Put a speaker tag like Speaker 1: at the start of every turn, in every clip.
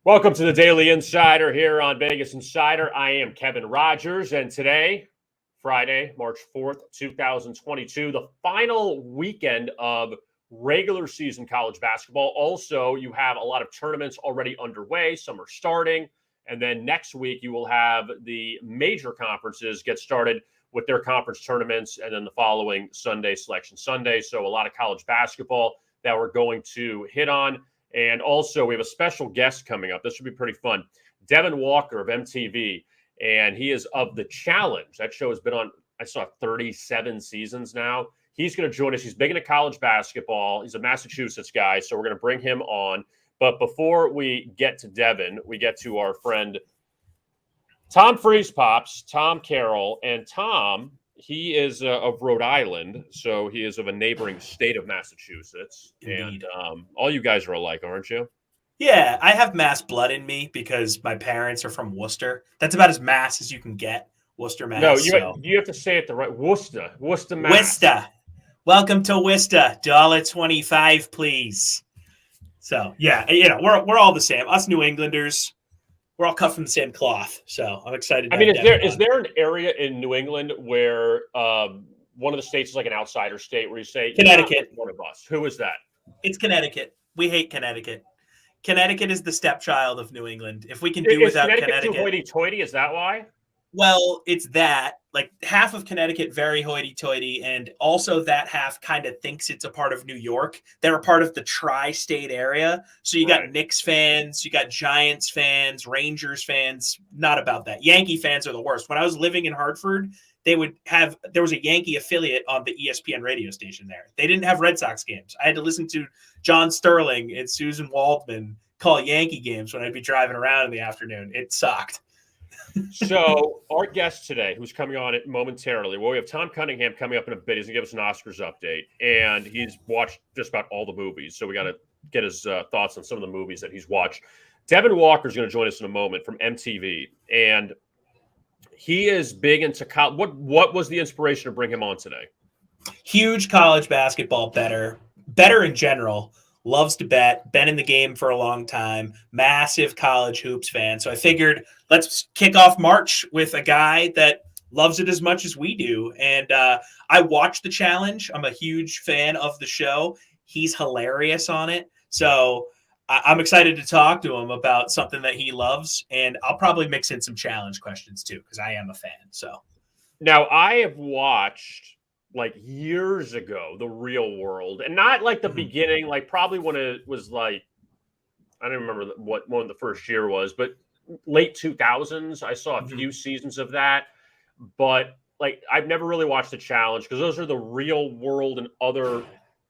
Speaker 1: Welcome to the Daily Insider here on Vegas Insider. I am Kevin Rogers, and today, Friday, March 4th, 2022, the final weekend of regular season college basketball. Also, you have a lot of tournaments already underway. Some are starting, and then next week you will have the major conferences get started with their conference tournaments, and then the following Sunday, Selection Sunday. So a lot of college basketball that we're going to hit on. And also, we have a special guest coming up. This should be pretty fun. Devin Walker of MTV, and he is of The Challenge. That show has been on, I saw 37 seasons now. He's going to join us. He's big into college basketball. He's a Massachusetts guy, so we're going to bring him on. But before we get to Devin, we get to our friend Tom Freezepops, Tom Carroll. And Tom, he is of Rhode Island, so he is of a neighboring state of Massachusetts. Indeed. And all you guys are alike, aren't you?
Speaker 2: Yeah, I have Mass blood in me because my parents are from Worcester. That's about as Mass as you can get, Worcester, Mass.
Speaker 1: No, you have to say it the right. Worcester, Mass.
Speaker 2: Worcester. Welcome to Worcester. $1.25, please. So, yeah, we're all the same. Us New Englanders, we're all cut from the same cloth, so I'm excited.
Speaker 1: I mean, is there an area in New England where one of the states is like an outsider state where you say
Speaker 2: Connecticut?
Speaker 1: One of us. Who is that?
Speaker 2: It's Connecticut. We hate Connecticut. Connecticut is the stepchild of New England. If we can do without Connecticut,
Speaker 1: too hoity-toity. Is that why?
Speaker 2: Well, it's that. Like half of Connecticut, very hoity-toity, and also that half kind of thinks it's a part of New York. They're a part of the tri-state area. So you got Knicks fans, you got Giants fans, Rangers fans. Not about that. Yankee fans are the worst. When I was living in Hartford, there was a Yankee affiliate on the ESPN radio station there. They didn't have Red Sox games. I had to listen to John Sterling and Susan Waldman call Yankee games when I'd be driving around in the afternoon. It sucked.
Speaker 1: So our guest today, who's coming on it momentarily, we have Thom Cunningham coming up in a bit. He's going to give us an Oscars update, and he's watched just about all the movies. So we got to get his thoughts on some of the movies that he's watched. Devin Walker is going to join us in a moment from MTV, and he is big into college. What was the inspiration to bring him on today?
Speaker 2: Huge college basketball better in general. Loves to bet, been in the game for a long time, massive college hoops fan. So I figured let's kick off March with a guy that loves it as much as we do. And I watched The Challenge. I'm a huge fan of the show. He's hilarious on it. So I'm excited to talk to him about something that he loves. And I'll probably mix in some challenge questions too, because I am a fan. So
Speaker 1: now I have watched like years ago, The Real World, and not like the beginning, like probably when it was like, I don't remember what one of the first year was, but late 2000s, I saw a few seasons of that, but like, I've never really watched The Challenge because those are the Real World and other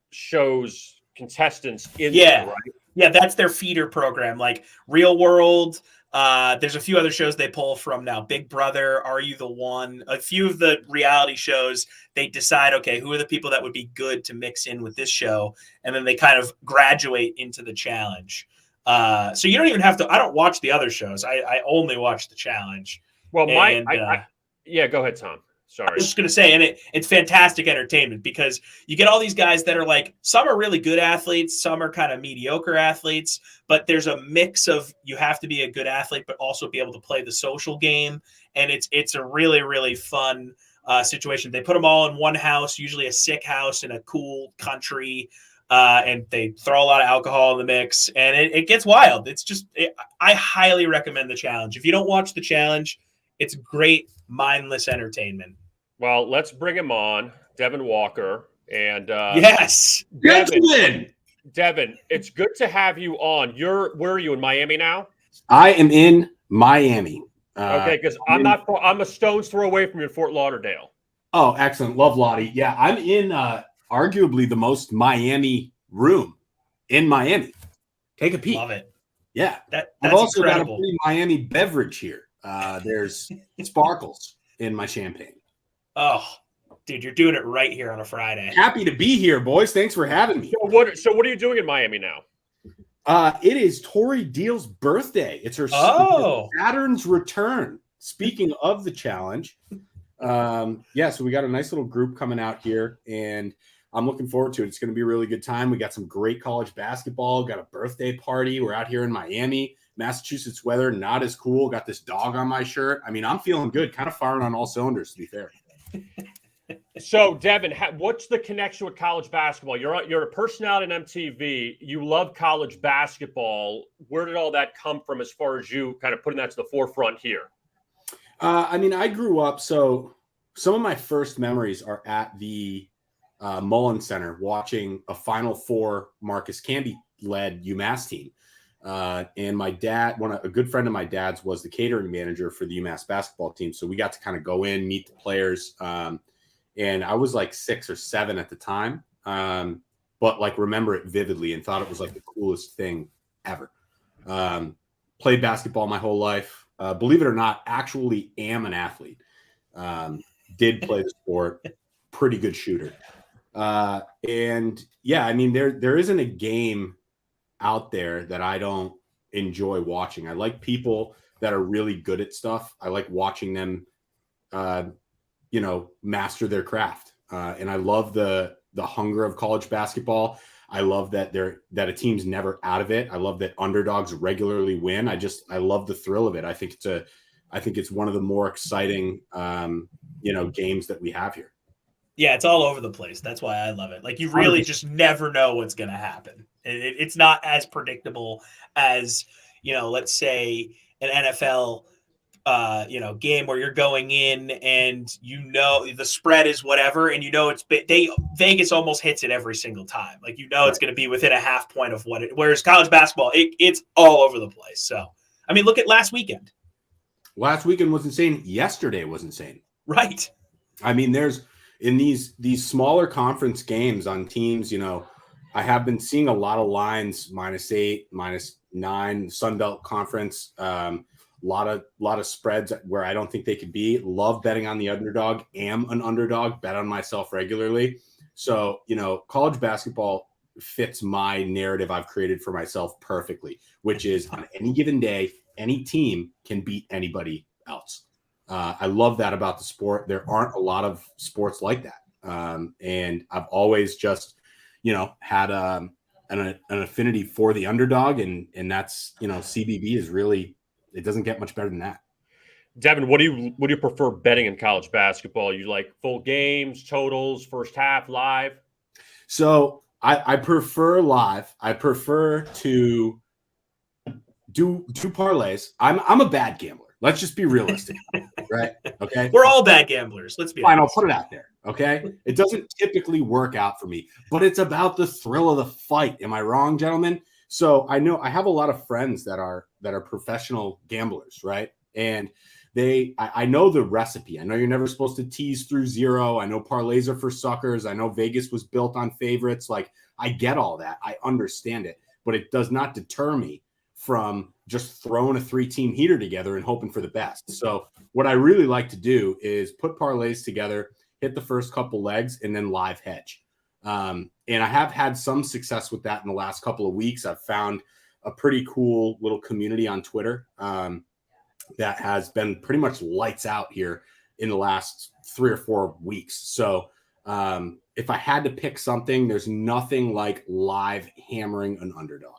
Speaker 1: shows contestants in there, right?
Speaker 2: Yeah, that's their feeder program, like Real World. There's a few other shows they pull from now. Big Brother, Are You the One? A few of the reality shows, they decide, okay, who are the people that would be good to mix in with this show? And then they kind of graduate into The Challenge. So you don't even have to – I don't watch the other shows. I only watch The Challenge.
Speaker 1: Well, go ahead, Tom. Sorry.
Speaker 2: I was just going to say, and it's fantastic entertainment because you get all these guys that are like, some are really good athletes, some are kind of mediocre athletes, but there's a mix of you have to be a good athlete, but also be able to play the social game. And it's a really, really fun situation. They put them all in one house, usually a sick house in a cool country, and they throw a lot of alcohol in the mix, and it gets wild. I highly recommend The Challenge. If you don't watch The Challenge, it's great, mindless entertainment.
Speaker 1: Well, let's bring him on, Devin Walker. And
Speaker 2: yes,
Speaker 1: Devin, it's good to have you on. Where are you, in Miami now?
Speaker 3: I am in Miami.
Speaker 1: Okay, because I'm a stone's throw away from you in Fort Lauderdale.
Speaker 3: Oh, excellent. Love Lottie. Yeah, I'm in arguably the most Miami room in Miami. Take a peek.
Speaker 2: Love it.
Speaker 3: Yeah.
Speaker 2: That's
Speaker 3: I've also
Speaker 2: incredible.
Speaker 3: got a pretty Miami beverage here. There's sparkles in my champagne.
Speaker 2: Oh, dude, you're doing it right here on a Friday.
Speaker 3: Happy to be here, boys. Thanks for having me.
Speaker 1: So what are you doing in Miami now?
Speaker 3: It is Tori Deal's birthday. It's her Saturn's return. Speaking of The Challenge, so we got a nice little group coming out here, and I'm looking forward to it. It's going to be a really good time. We got some great college basketball, got a birthday party. We're out here in Miami. Massachusetts weather, not as cool. Got this dog on my shirt. I mean, I'm feeling good, kind of firing on all cylinders, to be fair.
Speaker 1: So, Devin, what's the connection with college basketball? You're a personality on MTV. You love college basketball. Where did all that come from as far as you kind of putting that to the forefront here?
Speaker 3: I mean, I grew up, so some of my first memories are at the Mullen Center watching a Final Four Marcus Camby-led UMass team. And my dad, a good friend of my dad's, was the catering manager for the UMass basketball team. So we got to kind of go in, meet the players. And I was like 6 or 7 at the time, but like remember it vividly and thought it was like the coolest thing ever. Played basketball my whole life. Believe it or not, actually am an athlete. Did play the sport, pretty good shooter. And yeah, I mean, there isn't a game out there that I don't enjoy watching. I like people that are really good at stuff. I like watching them, master their craft. And I love the hunger of college basketball. I love that a team's never out of it. I love that underdogs regularly win. I love the thrill of it. I think it's one of the more exciting, games that we have here.
Speaker 2: Yeah, it's all over the place. That's why I love it. Like, you really
Speaker 3: 100%.
Speaker 2: just never know what's going to happen. It's not as predictable as, let's say an NFL, game where you're going in and the spread is whatever, and Vegas almost hits it every single time. Like, it's going to be within a half point of whereas college basketball, it's all over the place. So, I mean, look at last weekend.
Speaker 3: Last weekend was insane. Yesterday was insane.
Speaker 2: Right.
Speaker 3: I mean, there's in these smaller conference games on teams, I have been seeing a lot of lines, -8, -9, Sun Belt Conference, a lot of spreads where I don't think they could be. Love betting on the underdog, am an underdog, bet on myself regularly. So, college basketball fits my narrative I've created for myself perfectly, which is on any given day, any team can beat anybody else. I love that about the sport. There aren't a lot of sports like that. And I've always just, had an affinity for the underdog. And that's, CBB is really, it doesn't get much better than that.
Speaker 1: Devin, what do you prefer betting in college basketball? You like full games, totals, first half, live?
Speaker 3: So I prefer live. I prefer to do parlays. I'm a bad gambler. Let's just be realistic, right? Okay.
Speaker 2: We're all bad gamblers. Let's be
Speaker 3: fine.
Speaker 2: honest.
Speaker 3: I'll put it out there. Okay. It doesn't typically work out for me, but it's about the thrill of the fight. Am I wrong, gentlemen? So I know I have a lot of friends that are professional gamblers, right? And I know the recipe. I know you're never supposed to tease through zero. I know parlays are for suckers. I know Vegas was built on favorites. Like, I get all that. I understand it, but it does not deter me from just throwing a 3-team heater together and hoping for the best. So what I really like to do is put parlays together, hit the first couple legs, and then live hedge. And I have had some success with that in the last couple of weeks. I've found a pretty cool little community on Twitter that has been pretty much lights out here in the last 3 or 4 weeks. So if I had to pick something, there's nothing like live hammering an underdog.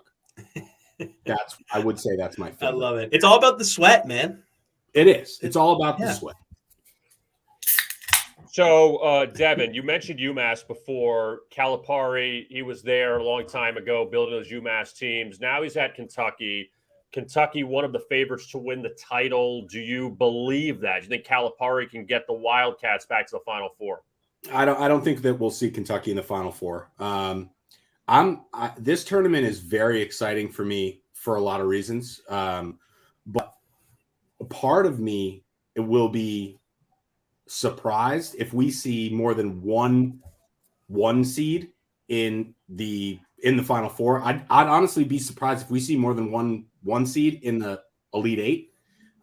Speaker 3: I would say that's my favorite.
Speaker 2: I love it. It's all about the sweat, man.
Speaker 3: It is. It's all about the sweat.
Speaker 1: So, Devin, you mentioned UMass before. Calipari, he was there a long time ago building those UMass teams. Now he's at Kentucky. Kentucky, one of the favorites to win the title. Do you believe that? Do you think Calipari can get the Wildcats back to the Final Four?
Speaker 3: I don't think that we'll see Kentucky in the Final Four. This tournament is very exciting for me for a lot of reasons. But a part of me, it will be surprised if we see more than one seed in the Final Four. I'd honestly be surprised if we see more than one seed in the Elite Eight.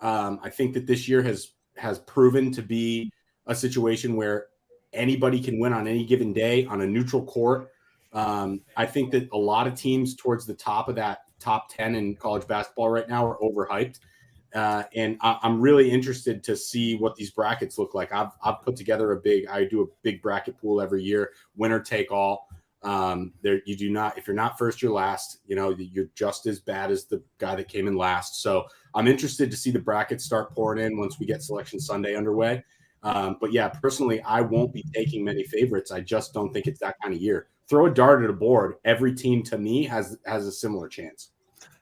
Speaker 3: I think that this year has proven to be a situation where anybody can win on any given day on a neutral court. I think that a lot of teams towards the top of that top 10 in college basketball right now are overhyped. And I'm really interested to see what these brackets look like. I've put together I do a big bracket pool every year, winner take all. You do not, if you're not first, you're last. You're just as bad as the guy that came in last. So I'm interested to see the brackets start pouring in once we get Selection Sunday underway. But yeah, personally, I won't be taking many favorites. I just don't think it's that kind of year. Throw a dart at a board. Every team to me has a similar chance.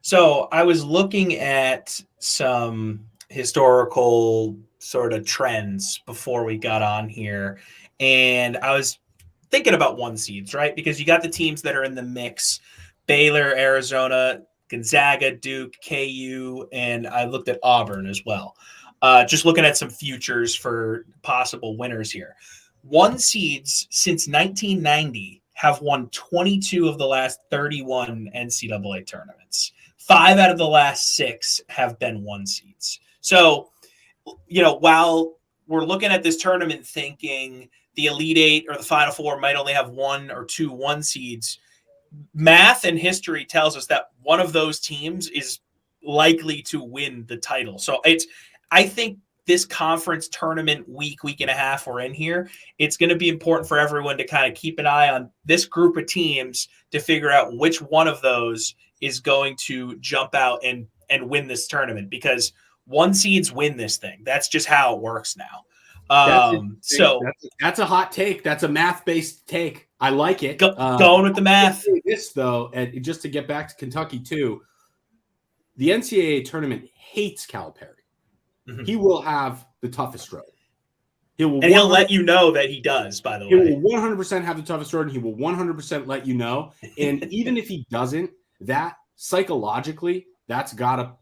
Speaker 2: So I was looking at some historical sort of trends before we got on here, and I was thinking about 1 seeds, right? Because you got the teams that are in the mix: Baylor, Arizona, Gonzaga, Duke, KU, and I looked at Auburn as well. Just looking at some futures for possible winners here. 1 seeds since 1990 have won 22 of the last 31 NCAA tournaments. 5 out of the last 6 have been 1 seeds. So, while we're looking at this tournament thinking the Elite 8 or the Final 4 might only have 1 or 2 1 seeds, math and history tells us that one of those teams is likely to win the title. So I think this conference tournament week and a half we're in here, it's going to be important for everyone to kind of keep an eye on this group of teams to figure out which one of those is going to jump out and win this tournament, because 1 seeds win this thing. That's just how it works now.
Speaker 3: That's a hot take. That's a math-based take. I like it.
Speaker 2: Going with the math.
Speaker 3: This though, and just to get back to Kentucky too, the NCAA tournament hates Calipari. Mm-hmm. He will have the toughest road.
Speaker 2: He'll let you know that he does, by the way.
Speaker 3: He will 100% have the toughest road, and he will 100% let you know. And even if he doesn't, that psychologically, that's got to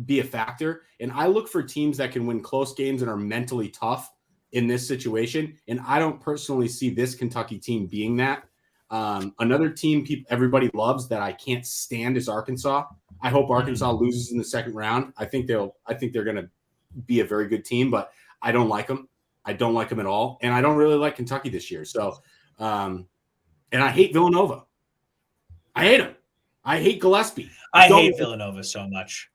Speaker 3: be a factor. And I look for teams that can win close games and are mentally tough in this situation. And I don't personally see this Kentucky team being that. Another team everybody loves that I can't stand is Arkansas. I hope Arkansas loses in the second round. I think they're going to be a very good team, but I don't like them. I don't like them at all. And I don't really like Kentucky this year. So, and I hate Villanova. I hate them. I hate Gillespie.
Speaker 2: I hate Villanova so much.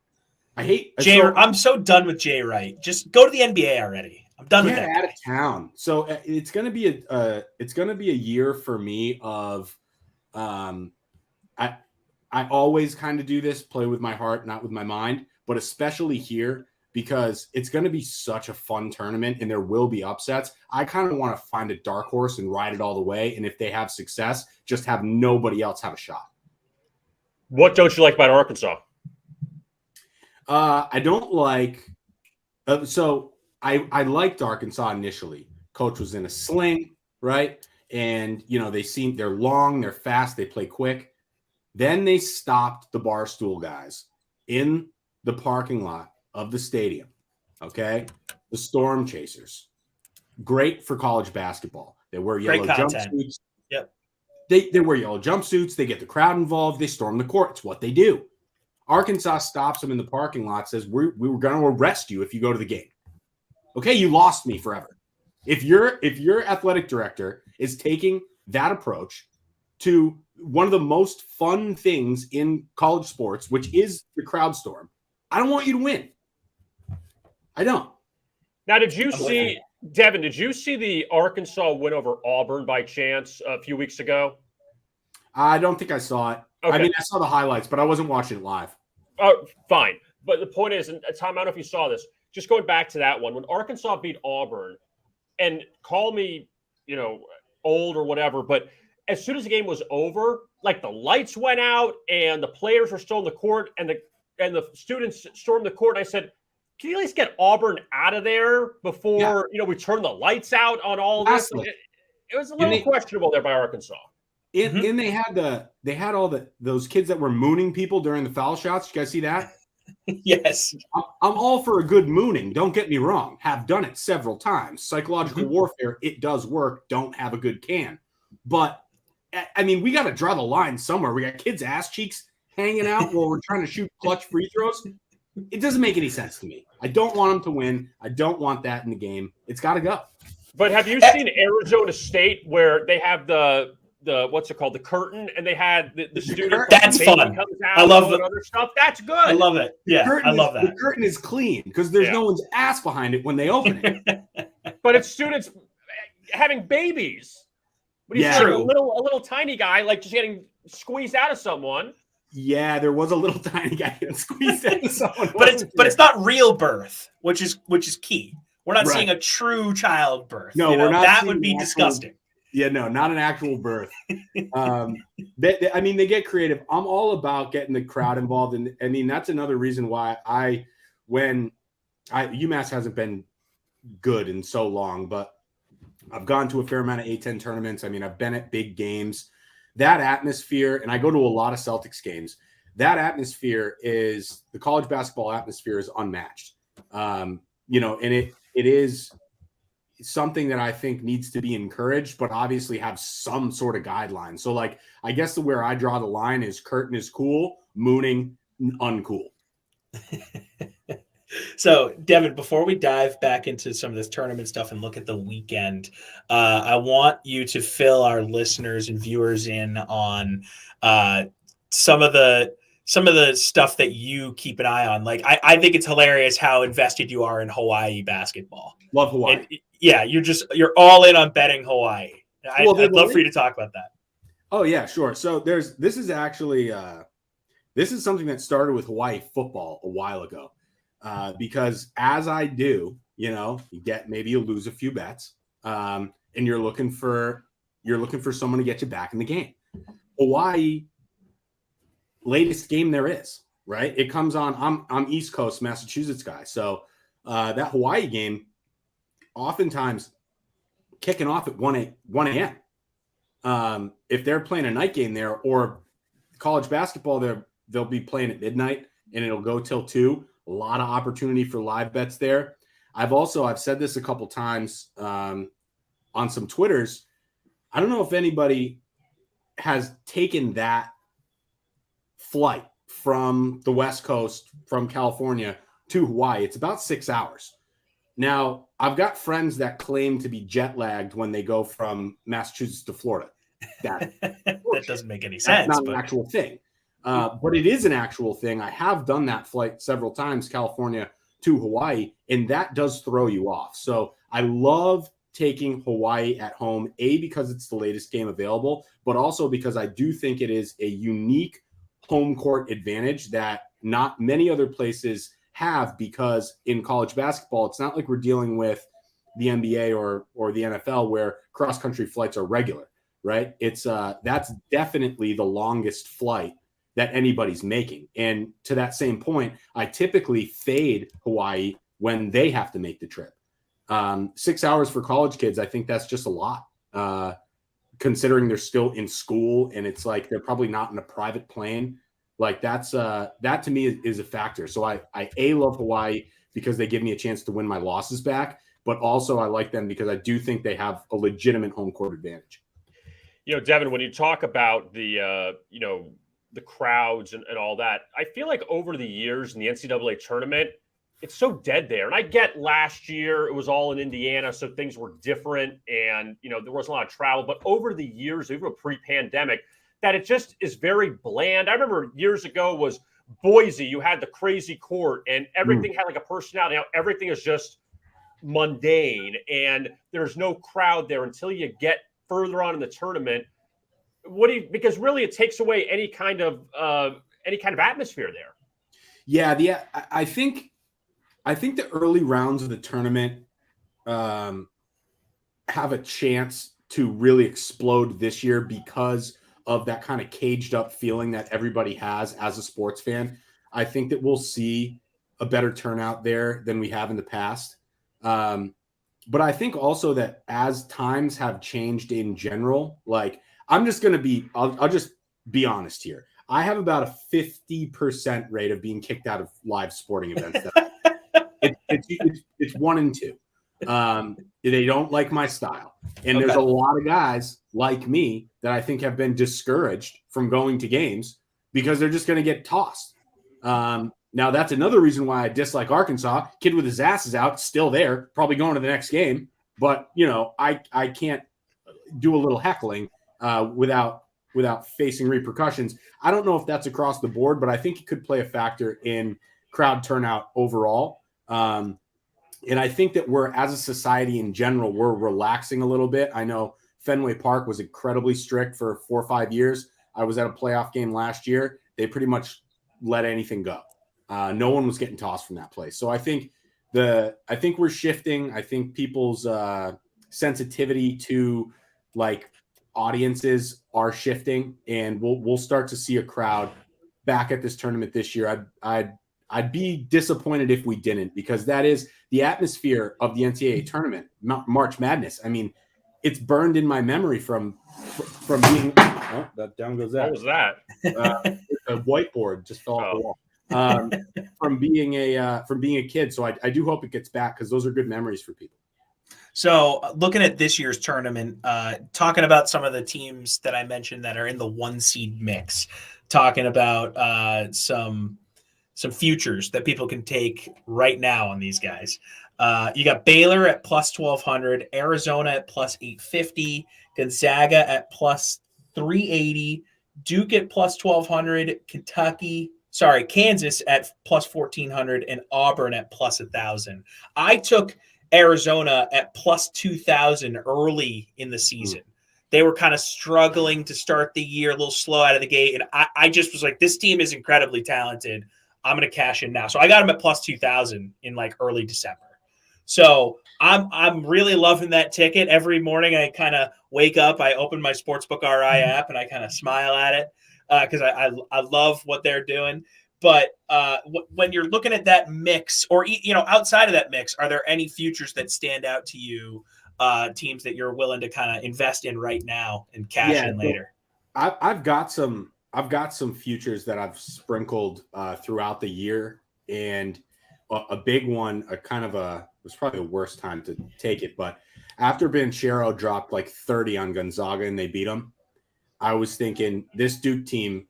Speaker 2: I'm so done with Jay Wright. Just go to the NBA already. I'm done with that.
Speaker 3: Out of town. So it's going to be a year for me of, I always kind of do this, play with my heart, not with my mind, but especially here because it's going to be such a fun tournament and there will be upsets. I kind of want to find a dark horse and ride it all the way. And if they have success, just have nobody else have a shot.
Speaker 1: What don't you like about Arkansas?
Speaker 3: I don't like so I liked Arkansas initially. Coach was in a sling, right? And they're long, they're fast, they play quick. Then they stopped the Barstool guys in the parking lot of the stadium. Okay? The Storm Chasers. Great for college basketball. They wear yellow jumpsuits.
Speaker 2: Yep.
Speaker 3: They wear yellow jumpsuits. They get the crowd involved. They storm the court. It's what they do. Arkansas stops them in the parking lot, says, we were going to arrest you if you go to the game. Okay, you lost me forever. If your athletic director is taking that approach to one of the most fun things in college sports, which is the crowd storm, I don't want you to win. I don't.
Speaker 1: Now, Devin, did you see the Arkansas win over Auburn by chance a few weeks ago?
Speaker 3: I don't think I saw it. Okay. I mean, I saw the highlights, but I wasn't watching it live.
Speaker 1: Oh, fine. But the point is, and Tom, I don't know if you saw this, just going back to that one, when Arkansas beat Auburn, and call me, old or whatever, but as soon as the game was over, like the lights went out and the players were still in the court and the students stormed the court. And I said, can you at least get Auburn out of there before, we turn the lights out on all this? It was a little questionable there by Arkansas.
Speaker 3: And they had all those kids that were mooning people during the foul shots. You guys see that?
Speaker 2: Yes.
Speaker 3: I'm all for a good mooning. Don't get me wrong. Have done it several times. Psychological warfare, it does work. Don't have a good can. But, I mean, we got to draw the line somewhere. We got kids' ass cheeks hanging out while we're trying to shoot clutch free throws. It doesn't make any sense to me. I don't want them to win. I don't want that in the game. It's got to go.
Speaker 1: But have you seen Arizona State where they have the what's it called, the curtain, and they had the student.
Speaker 2: That's
Speaker 1: baby
Speaker 2: fun.
Speaker 1: Comes out
Speaker 2: I love
Speaker 1: and other stuff. That's good.
Speaker 2: I love it. Yeah, I love that.
Speaker 3: The curtain is clean because there's no one's ass behind it when they open it.
Speaker 1: But it's students having babies. But he's like a little tiny guy, like just getting squeezed out of someone.
Speaker 3: Yeah, there was a little tiny guy getting squeezed out of someone.
Speaker 2: But it's not real birth, which is key. We're not seeing a true childbirth.
Speaker 3: No, we're not.
Speaker 2: That would be disgusting.
Speaker 3: Yeah, no, not an actual birth. They get creative. I'm all about getting the crowd involved, and I mean that's another reason why UMass hasn't been good in so long, but I've gone to a fair amount of A-10 tournaments. I mean, I've been at big games. That atmosphere, and I go to a lot of Celtics games. That atmosphere is the college basketball atmosphere is unmatched. And it is something that I think needs to be encouraged, but obviously have some sort of guidelines. So, like, I guess where I draw the line is curtain is cool, mooning uncool.
Speaker 2: So, Devin, before we dive back into some of this tournament stuff and look at the weekend, I want you to fill our listeners and viewers in on some of the stuff that you keep an eye on. Like, I think it's hilarious how invested you are in Hawaii basketball.
Speaker 3: Love Hawaii.
Speaker 2: And, yeah, you're all in on betting Hawaii. I'd love for you to talk about that.
Speaker 3: Oh yeah, sure. So this is something that started with Hawaii football a while ago. Because as I do, you lose a few bets, and you're looking for someone to get you back in the game. Hawaii, latest game there is, right? It comes on. I'm East Coast Massachusetts guy, so that Hawaii game, oftentimes kicking off at 1 a.m. If they're playing a night game there, or college basketball, they'll be playing at midnight and it'll go till 2. A lot of opportunity for live bets there. I've said this a couple times on some Twitters. I don't know if anybody has taken that flight from the West Coast, from California to Hawaii. It's about 6 hours. Now, I've got friends that claim to be jet lagged when they go from Massachusetts to Florida. That
Speaker 2: doesn't make any sense.
Speaker 3: That's not an actual thing. But it is an actual thing. I have done that flight several times, California to Hawaii, and that does throw you off. So I love taking Hawaii at home, because it's the latest game available, but also because I do think it is a unique home court advantage that not many other places have, because in college basketball, it's not like we're dealing with the NBA or the NFL where cross-country flights are regular, right? It's that's definitely the longest flight that anybody's making. And to that same point, I typically fade Hawaii when they have to make the trip. 6 hours for college kids, I think that's just a lot, considering they're still in school and it's like they're probably not in a private plane. Like that to me is a factor. So I love Hawaii because they give me a chance to win my losses back, but also I like them because I do think they have a legitimate home court advantage.
Speaker 1: Devin, when you talk about the crowds and all that, I feel like over the years in the NCAA tournament, it's so dead there. And I get last year it was all in Indiana, so things were different and, there wasn't a lot of travel. But over the years, even pre-pandemic, that it just is very bland. I remember years ago was Boise. You had the crazy court and everything had like a personality. Now everything is just mundane and there's no crowd there until you get further on in the tournament. Because really it takes away any kind of atmosphere there.
Speaker 3: Yeah, I think the early rounds of the tournament have a chance to really explode this year because of that kind of caged up feeling that everybody has as a sports fan. I think that we'll see a better turnout there than we have in the past. But I think also that as times have changed in general, like I'm just going to I'll just be honest here. I have about a 50% rate of being kicked out of live sporting events. It's 1 in 2. They don't like my style. And there's a lot of guys like me that I think have been discouraged from going to games because they're just going to get tossed. Now, that's another reason why I dislike Arkansas. Kid with his ass is out, still there, probably going to the next game. But, I can't do a little heckling without facing repercussions. I don't know if that's across the board, but I think it could play a factor in crowd turnout overall. And I think that we're, as a society in general, we're relaxing a little bit. I know Fenway Park was incredibly strict for 4 or 5 years. I was at a playoff game last year. They pretty much let anything go. No one was getting tossed from that place. So I think we're shifting. I think people's sensitivity to like audiences are shifting, and we'll start to see a crowd back at this tournament this year. I'd be disappointed if we didn't, because that is the atmosphere of the NCAA tournament, March Madness. I mean, it's burned in my memory from being. Oh, that down goes that.
Speaker 1: What was that?
Speaker 3: A whiteboard just fell off the wall. From being a kid. So I do hope it gets back, because those are good memories for people.
Speaker 2: So looking at this year's tournament, talking about some of the teams that I mentioned that are in the 1 seed mix, talking about some futures that people can take right now on these guys. You got Baylor at plus 1,200, Arizona at plus 850, Gonzaga at plus 380, Duke at plus 1,200, Kansas at plus 1,400, and Auburn at plus 1,000. I took Arizona at plus 2,000 early in the season. They were kind of struggling to start the year, a little slow out of the gate. And I just was like, this team is incredibly talented. I'm going to cash in now. So I got them at plus 2,000 in like early December. So I'm really loving that ticket. Every morning I kind of wake up, I open my Sportsbook RI app, and I kind of smile at it because I love what they're doing. But when you're looking at that mix, or outside of that mix, are there any futures that stand out to you, teams that you're willing to kind of invest in right now and cash in later?
Speaker 3: I've got some futures that I've sprinkled throughout the year, and a big one, it was probably the worst time to take it, but after Banchero dropped like 30 on Gonzaga and they beat them, I was thinking this Duke team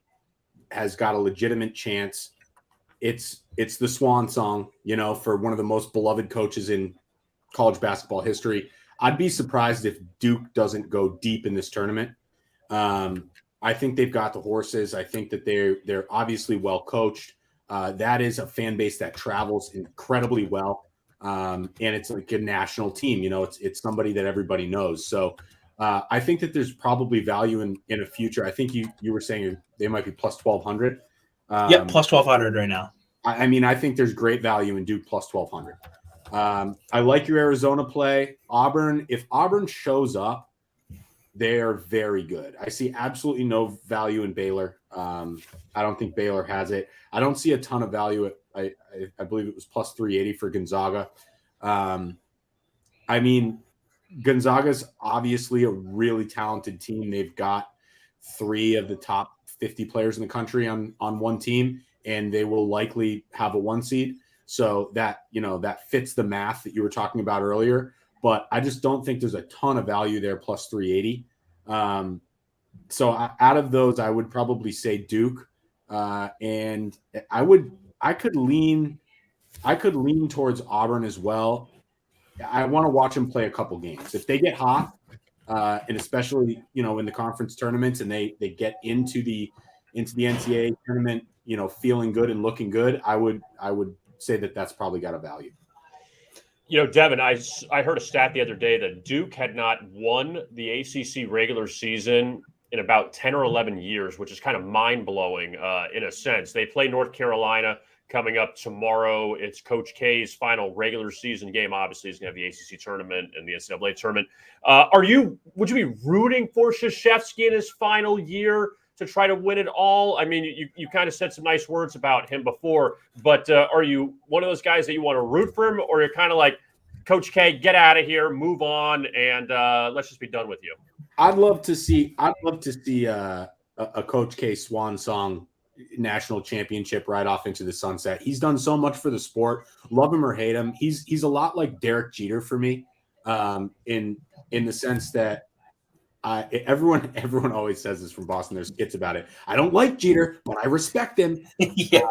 Speaker 3: has got a legitimate chance. It's the swan song, for one of the most beloved coaches in college basketball history. I'd be surprised if Duke doesn't go deep in this tournament. I think they've got the horses. I think that they're obviously well coached. That is a fan base that travels incredibly well. And it's like a national team, it's somebody that everybody knows. So I think that there's probably value in a future. I think you were saying they might be plus 1,200.
Speaker 2: Yep, plus 1,200 right now.
Speaker 3: I mean, I think there's great value in Duke plus 1,200. I like your Arizona play. Auburn, if Auburn shows up, they are very good. I see absolutely no value in Baylor. I don't think Baylor has it. I don't see a ton of value at, I believe it was plus 380 for Gonzaga. I mean, Gonzaga's obviously a really talented team. They've got 3 of the top 50 players in the country on one team, and they will likely have a 1 seed. So that fits the math that you were talking about earlier. But I just don't think there's a ton of value there plus 380. So out of those, I would probably say Duke, and I could lean towards Auburn as well. I want to watch them play a couple games. If they get hot, and especially in the conference tournaments, and they get into the NCAA tournament, feeling good and looking good, I would say that that's probably got a value.
Speaker 1: Devin, I heard a stat the other day that Duke had not won the ACC regular season in about 10 or 11 years, which is kind of mind-blowing in a sense. They play North Carolina coming up tomorrow. It's Coach K's final regular season game. Obviously, he's going to have the ACC tournament and the NCAA tournament. Would you be rooting for Krzyzewski in his final year to try to win it all? I mean, you kind of said some nice words about him before, but are you one of those guys that you want to root for him, or you're kind of like, Coach K, get out of here, move on, and let's just be done with you?
Speaker 3: I'd love to see a Coach K swan song national championship right off into the sunset. He's done so much for the sport. Love him or hate him, he's a lot like Derek Jeter for me, in the sense that everyone always says this from Boston. There's skits about it. I don't like Jeter, but I respect him.
Speaker 2: Yeah.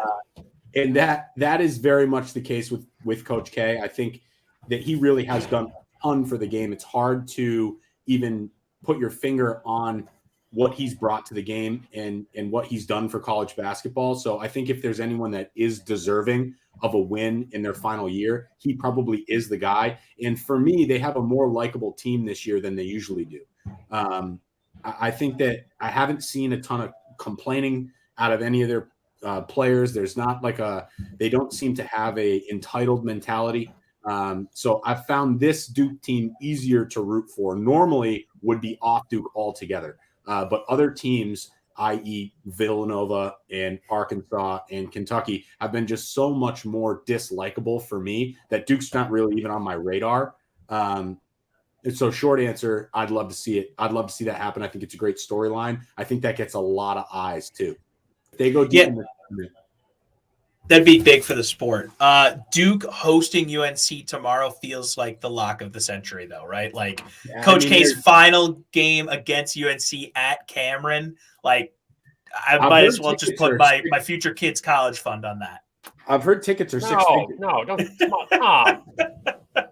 Speaker 3: And that is very much the case with Coach K. I think that he really has done a ton for the game. It's hard to even put your finger on what he's brought to the game and what he's done for college basketball. So I think if there's anyone that is deserving of a win in their final year, he probably is the guy. And for me, they have a more likable team this year than they usually do. I think that I haven't seen a ton of complaining out of any of their players. There's not like they don't seem to have a entitled mentality. So I've found this Duke team easier to root for. Normally would be off Duke altogether. But other teams, i.e. Villanova and Arkansas and Kentucky, have been just so much more dislikable for me that Duke's not really even on my radar. And so short answer, I'd love to see it. I'd love to see that happen. I think it's a great storyline. I think that gets a lot of eyes too. If they go deep in the tournament.
Speaker 2: That'd be big for the sport. Duke hosting UNC tomorrow feels like the lock of the century, though, right? Like Coach K's final game against UNC at Cameron. Like, I might as well just put my future kids' college fund on that.
Speaker 3: I've heard tickets are $6 figures.
Speaker 1: No, don't. Come on,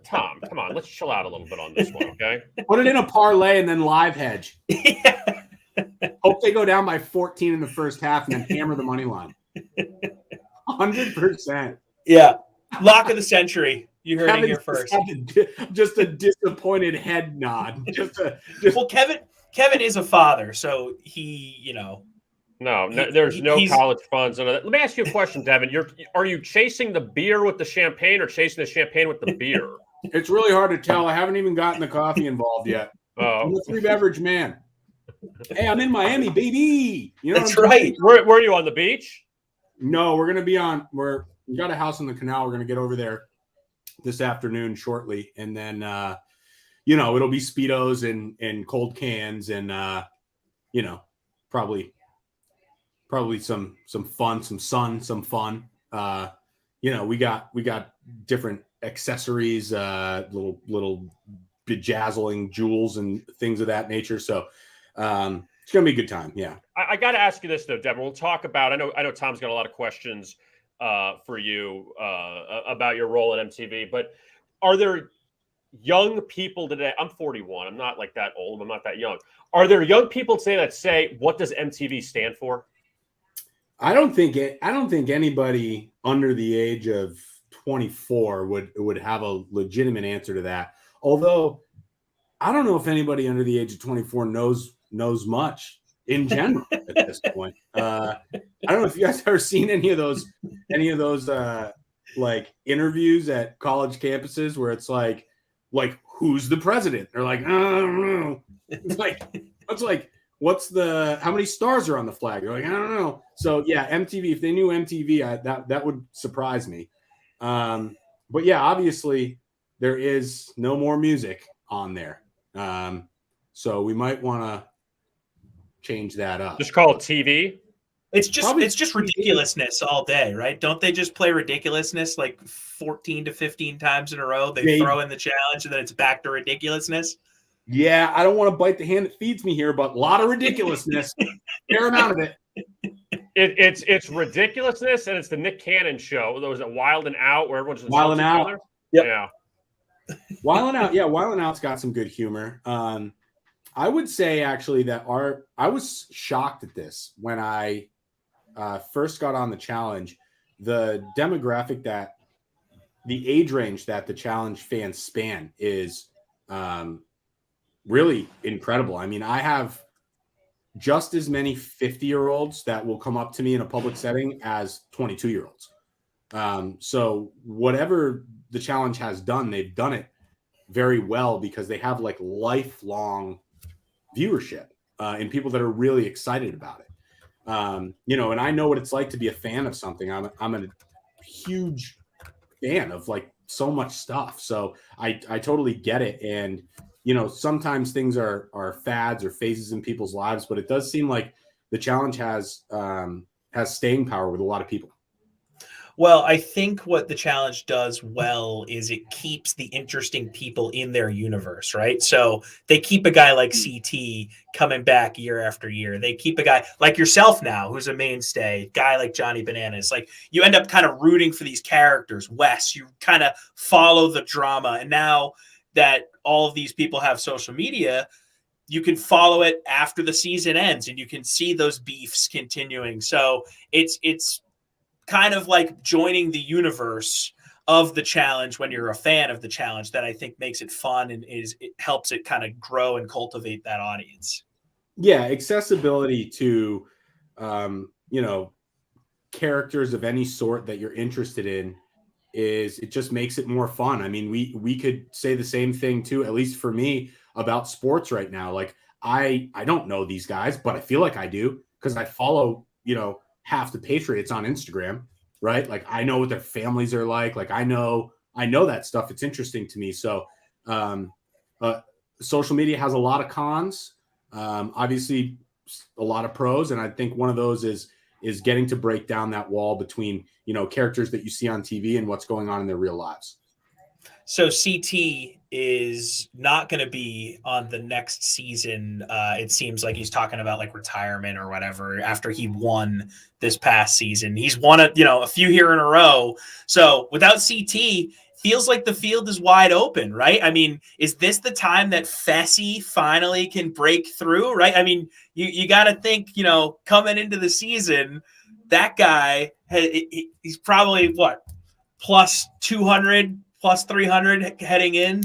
Speaker 1: Tom, come on. Let's chill out a little bit on this one, okay?
Speaker 3: Put it in a parlay and then live hedge.
Speaker 2: Yeah.
Speaker 3: Hope they go down by 14 in the first half and then hammer the money line. 100%.
Speaker 2: Yeah. Lock of the century. You heard it here first.
Speaker 3: Just a disappointed head nod.
Speaker 2: Well, Kevin is a father, so he,
Speaker 1: No, there's no college funds. Let me ask you a question, Devin. Are you chasing the beer with the champagne or chasing the champagne with the beer?
Speaker 3: It's really hard to tell. I haven't even gotten the coffee involved yet. I'm a 3-beverage man. Hey, I'm in Miami, baby. You know
Speaker 2: that's right.
Speaker 3: Saying?
Speaker 1: Were you on the beach?
Speaker 3: No, we're gonna be we got a house in the canal. We're gonna get over there this afternoon shortly, and then it'll be Speedos and cold cans and probably some fun, some sun, some fun. We got different accessories, little bejazzling jewels and things of that nature. So it's gonna be a good time. Yeah.
Speaker 1: I got to ask you this though, Devin. We'll talk about. I know Tom's got a lot of questions for you about your role at MTV, but are there young people today? I'm 41. I'm not like that old. I'm not that young. Are there young people today that say, "What does MTV stand for?"
Speaker 3: I don't think anybody under the age of 24 would have a legitimate answer to that. Although I don't know if anybody under the age of 24 knows much in general at this point. I don't know if you guys have ever seen any of those like interviews at college campuses where it's like who's the president? They're like, I don't know. It's like how many stars are on the flag? They're like, I don't know. So yeah, MTV, if they knew MTV, that would surprise me. But yeah, obviously there is no more music on there. So we might want to change that up.
Speaker 1: Just call it TV.
Speaker 2: It's just ridiculousness all day, right? Don't they just play ridiculousness like 14 to 15 times in a row? They throw in the challenge and then it's back to ridiculousness.
Speaker 3: Yeah, I don't want to bite the hand that feeds me here, but a lot of ridiculousness. Fair amount of it.
Speaker 1: It's ridiculousness, and it's the Nick Cannon show. Was it Wild and Out, where everyone's just
Speaker 3: Wild and Out?
Speaker 1: Yep. Yeah.
Speaker 3: Wild and Out. Yeah, Wild and Out's got some good humor. I would say actually that I was shocked at this when I first got on the challenge. The demographic the age range that the challenge fans span is really incredible. I mean, I have just as many 50-year-olds that will come up to me in a public setting as 22-year-olds. So whatever the challenge has done, they've done it very well because they have like lifelong viewership and people that are really excited about it. And I know what it's like to be a fan of something. I'm a huge fan of like so much stuff. So I totally get it. And sometimes things are fads or phases in people's lives, but it does seem like the challenge has staying power with a lot of people.
Speaker 2: Well, I think what the challenge does well is it keeps the interesting people in their universe, right? So they keep a guy like CT coming back year after year. They keep a guy like yourself now, who's a mainstay, guy like Johnny Bananas. Like you end up kind of rooting for these characters. Wes, you kind of follow the drama. And now that all of these people have social media, you can follow it after the season ends, and you can see those beefs continuing. So it's kind of like joining the universe of the challenge when you're a fan of the challenge, that I think makes it fun, and it helps it kind of grow and cultivate that audience.
Speaker 3: Yeah, accessibility to characters of any sort that you're interested in it just makes it more fun. I mean, we could say the same thing too, at least for me, about sports right now. Like I don't know these guys, but I feel like I do because I follow, half the Patriots on Instagram, right? Like I know what their families are like. Like I know that stuff. It's interesting to me. So social media has a lot of cons, obviously a lot of pros. And I think one of those is getting to break down that wall between, characters that you see on TV and what's going on in their real lives.
Speaker 2: So CT is not going to be on the next season. It seems like he's talking about like retirement or whatever after he won this past season. He's won a few here in a row. So without CT, feels like the field is wide open, right? I mean, is this the time that Fessy finally can break through, right? I mean, you got to think, coming into the season, that guy, he's probably what, plus 200, plus 300 heading in.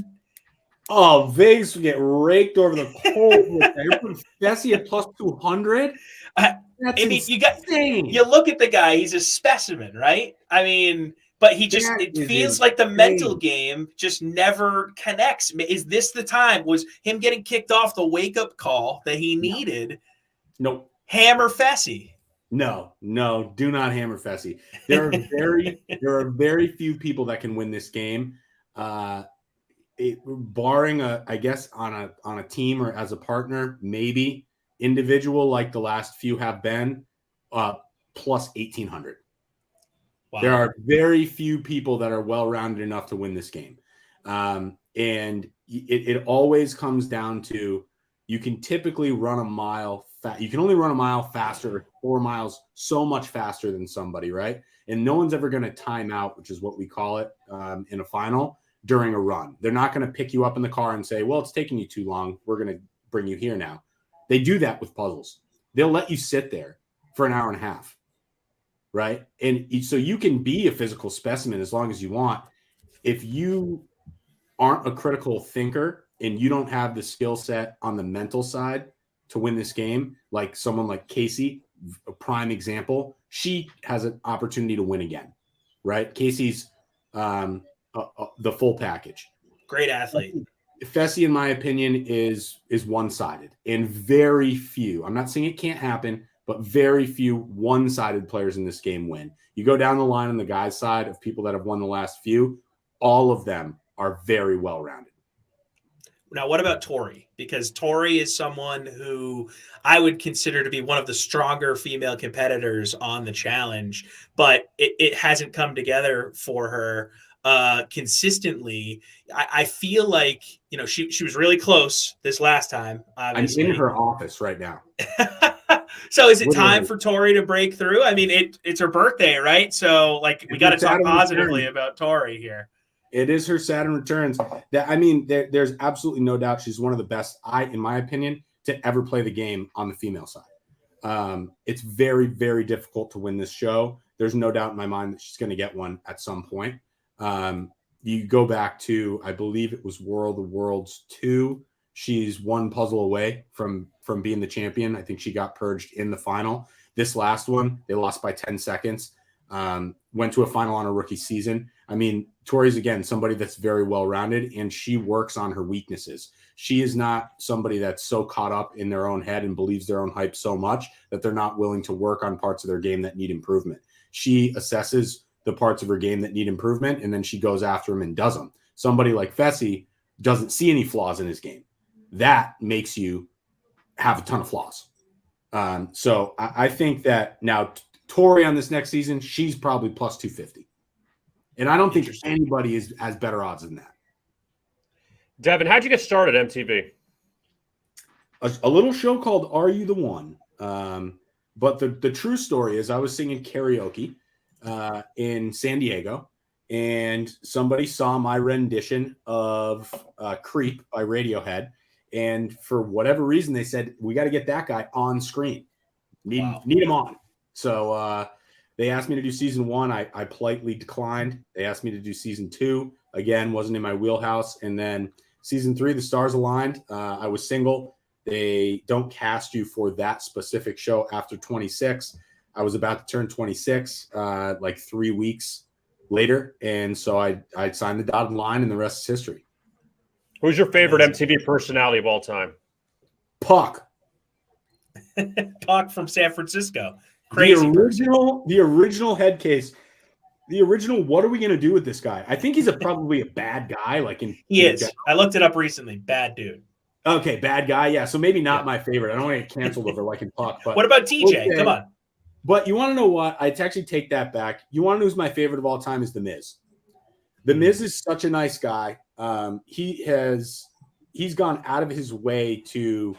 Speaker 3: Oh, Vegas would get raked over the coals with that. You're putting Fessy at plus 200?
Speaker 2: That's insane. You look at the guy, he's a specimen, right? I mean, but it feels like the mental game just never connects. Is this the time? Was him getting kicked off the wake-up call that he needed?
Speaker 3: Nope.
Speaker 2: Hammer Fessy.
Speaker 3: No, do not hammer Fessy. There are very few people that can win this game. Barring I guess on a team or as a partner, maybe individual like the last few have been, plus 1,800. Wow. There are very few people that are well-rounded enough to win this game. And it always comes down to, you can typically run a mile. You can only run a mile faster, 4 miles, so much faster than somebody, right? And no one's ever going to time out, which is what we call it in a final, during a run. They're not going to pick you up in the car and say, well, it's taking you too long, we're going to bring you here now. They do that with puzzles. They'll let you sit there for an hour and a half, right? And so you can be a physical specimen as long as you want. If you aren't a critical thinker and you don't have the skill set on the mental side to win this game, like someone like Casey, a prime example, she has an opportunity to win again, right? Casey's the full package.
Speaker 2: Great athlete.
Speaker 3: Fessy, in my opinion, is one-sided, and very few, I'm not saying it can't happen, but very few one-sided players in this game win. You go down the line on the guys' side of people that have won the last few, all of them are very well-rounded.
Speaker 2: Now, what about Tori? Because Tori is someone who I would consider to be one of the stronger female competitors on the challenge, but it hasn't come together for her consistently. I feel like, she was really close this last time. Obviously.
Speaker 3: I'm in her office right now.
Speaker 2: So is it time for Tori to break through? I mean, it's her birthday, right? So we got to talk positively about Tori here.
Speaker 3: It is her Saturn returns. There's absolutely no doubt she's one of the best, in my opinion, to ever play the game on the female side. It's very, very difficult to win this show. There's no doubt in my mind that she's going to get one at some point. You go back to, I believe it was World of Worlds 2. She's one puzzle away from being the champion. I think she got purged in the final. This last one, they lost by 10 seconds. Went to a final on a rookie season. I mean, Tori's, again, somebody that's very well-rounded, and she works on her weaknesses. She is not somebody that's so caught up in their own head and believes their own hype so much that they're not willing to work on parts of their game that need improvement. She assesses the parts of her game that need improvement, and then she goes after them and does them. Somebody like Fessy doesn't see any flaws in his game. That makes you have a ton of flaws. So I think that now Tori on this next season, she's probably plus 250. And I don't think anybody has better odds than that.
Speaker 1: Devin, how'd you get started at MTV?
Speaker 3: A little show called Are You the One? But the true story is I was singing karaoke in San Diego, and somebody saw my rendition of Creep by Radiohead, And for whatever reason, they said, we got to get that guy on screen. Need him on. So they asked me to do season 1. I politely declined. They asked me to do season 2. Again, wasn't in my wheelhouse. And then season 3, the stars aligned. I was single. They don't cast you for that specific show after 26. I was about to turn 26 like 3 weeks later. And so I signed the dotted line, and the rest is history.
Speaker 1: Who's your favorite MTV personality of all time?
Speaker 3: Puck.
Speaker 2: Puck from San Francisco. Crazy.
Speaker 3: The original head case. The original, what are we going to do with this guy? I think he's probably a bad guy.
Speaker 2: He is. I looked it up recently. Bad dude.
Speaker 3: Okay, bad guy. Yeah, so maybe not my favorite. I don't want to get canceled over liking Puck. But
Speaker 2: what about TJ?
Speaker 3: Okay.
Speaker 2: Come on.
Speaker 3: But you want to know what? I'd actually take that back. You want to know who's my favorite of all time is The Miz. The Miz is such a nice guy. He's gone out of his way to,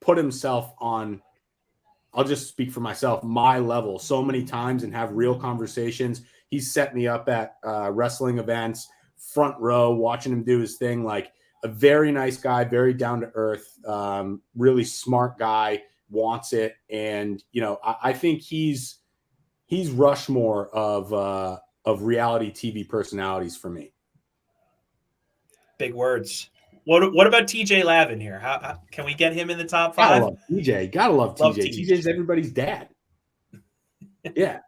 Speaker 3: put himself on. I'll just speak for myself, my level so many times and have real conversations. He's set me up at wrestling events, front row, watching him do his thing. Like a very nice guy, very down to earth, really smart guy, wants it. And, I think he's Rushmore of reality TV personalities for me.
Speaker 2: Big words. What about TJ Lavin here? How can we get him in the top 5?
Speaker 3: Gotta love TJ. Gotta love TJ. TJ's everybody's dad. Yeah,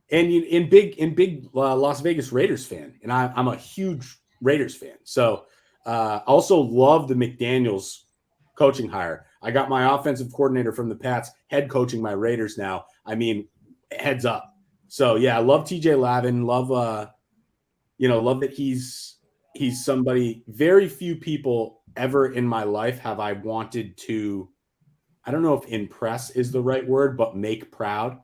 Speaker 3: and in big Las Vegas Raiders fan, and I'm a huge Raiders fan. So also love the McDaniels coaching hire. I got my offensive coordinator from the Pats head coaching my Raiders now. I mean, heads up. So yeah, I love TJ Lavin. Love love that he's somebody. Very few people ever in my life have I wanted to, I don't know if impress is the right word, but make proud.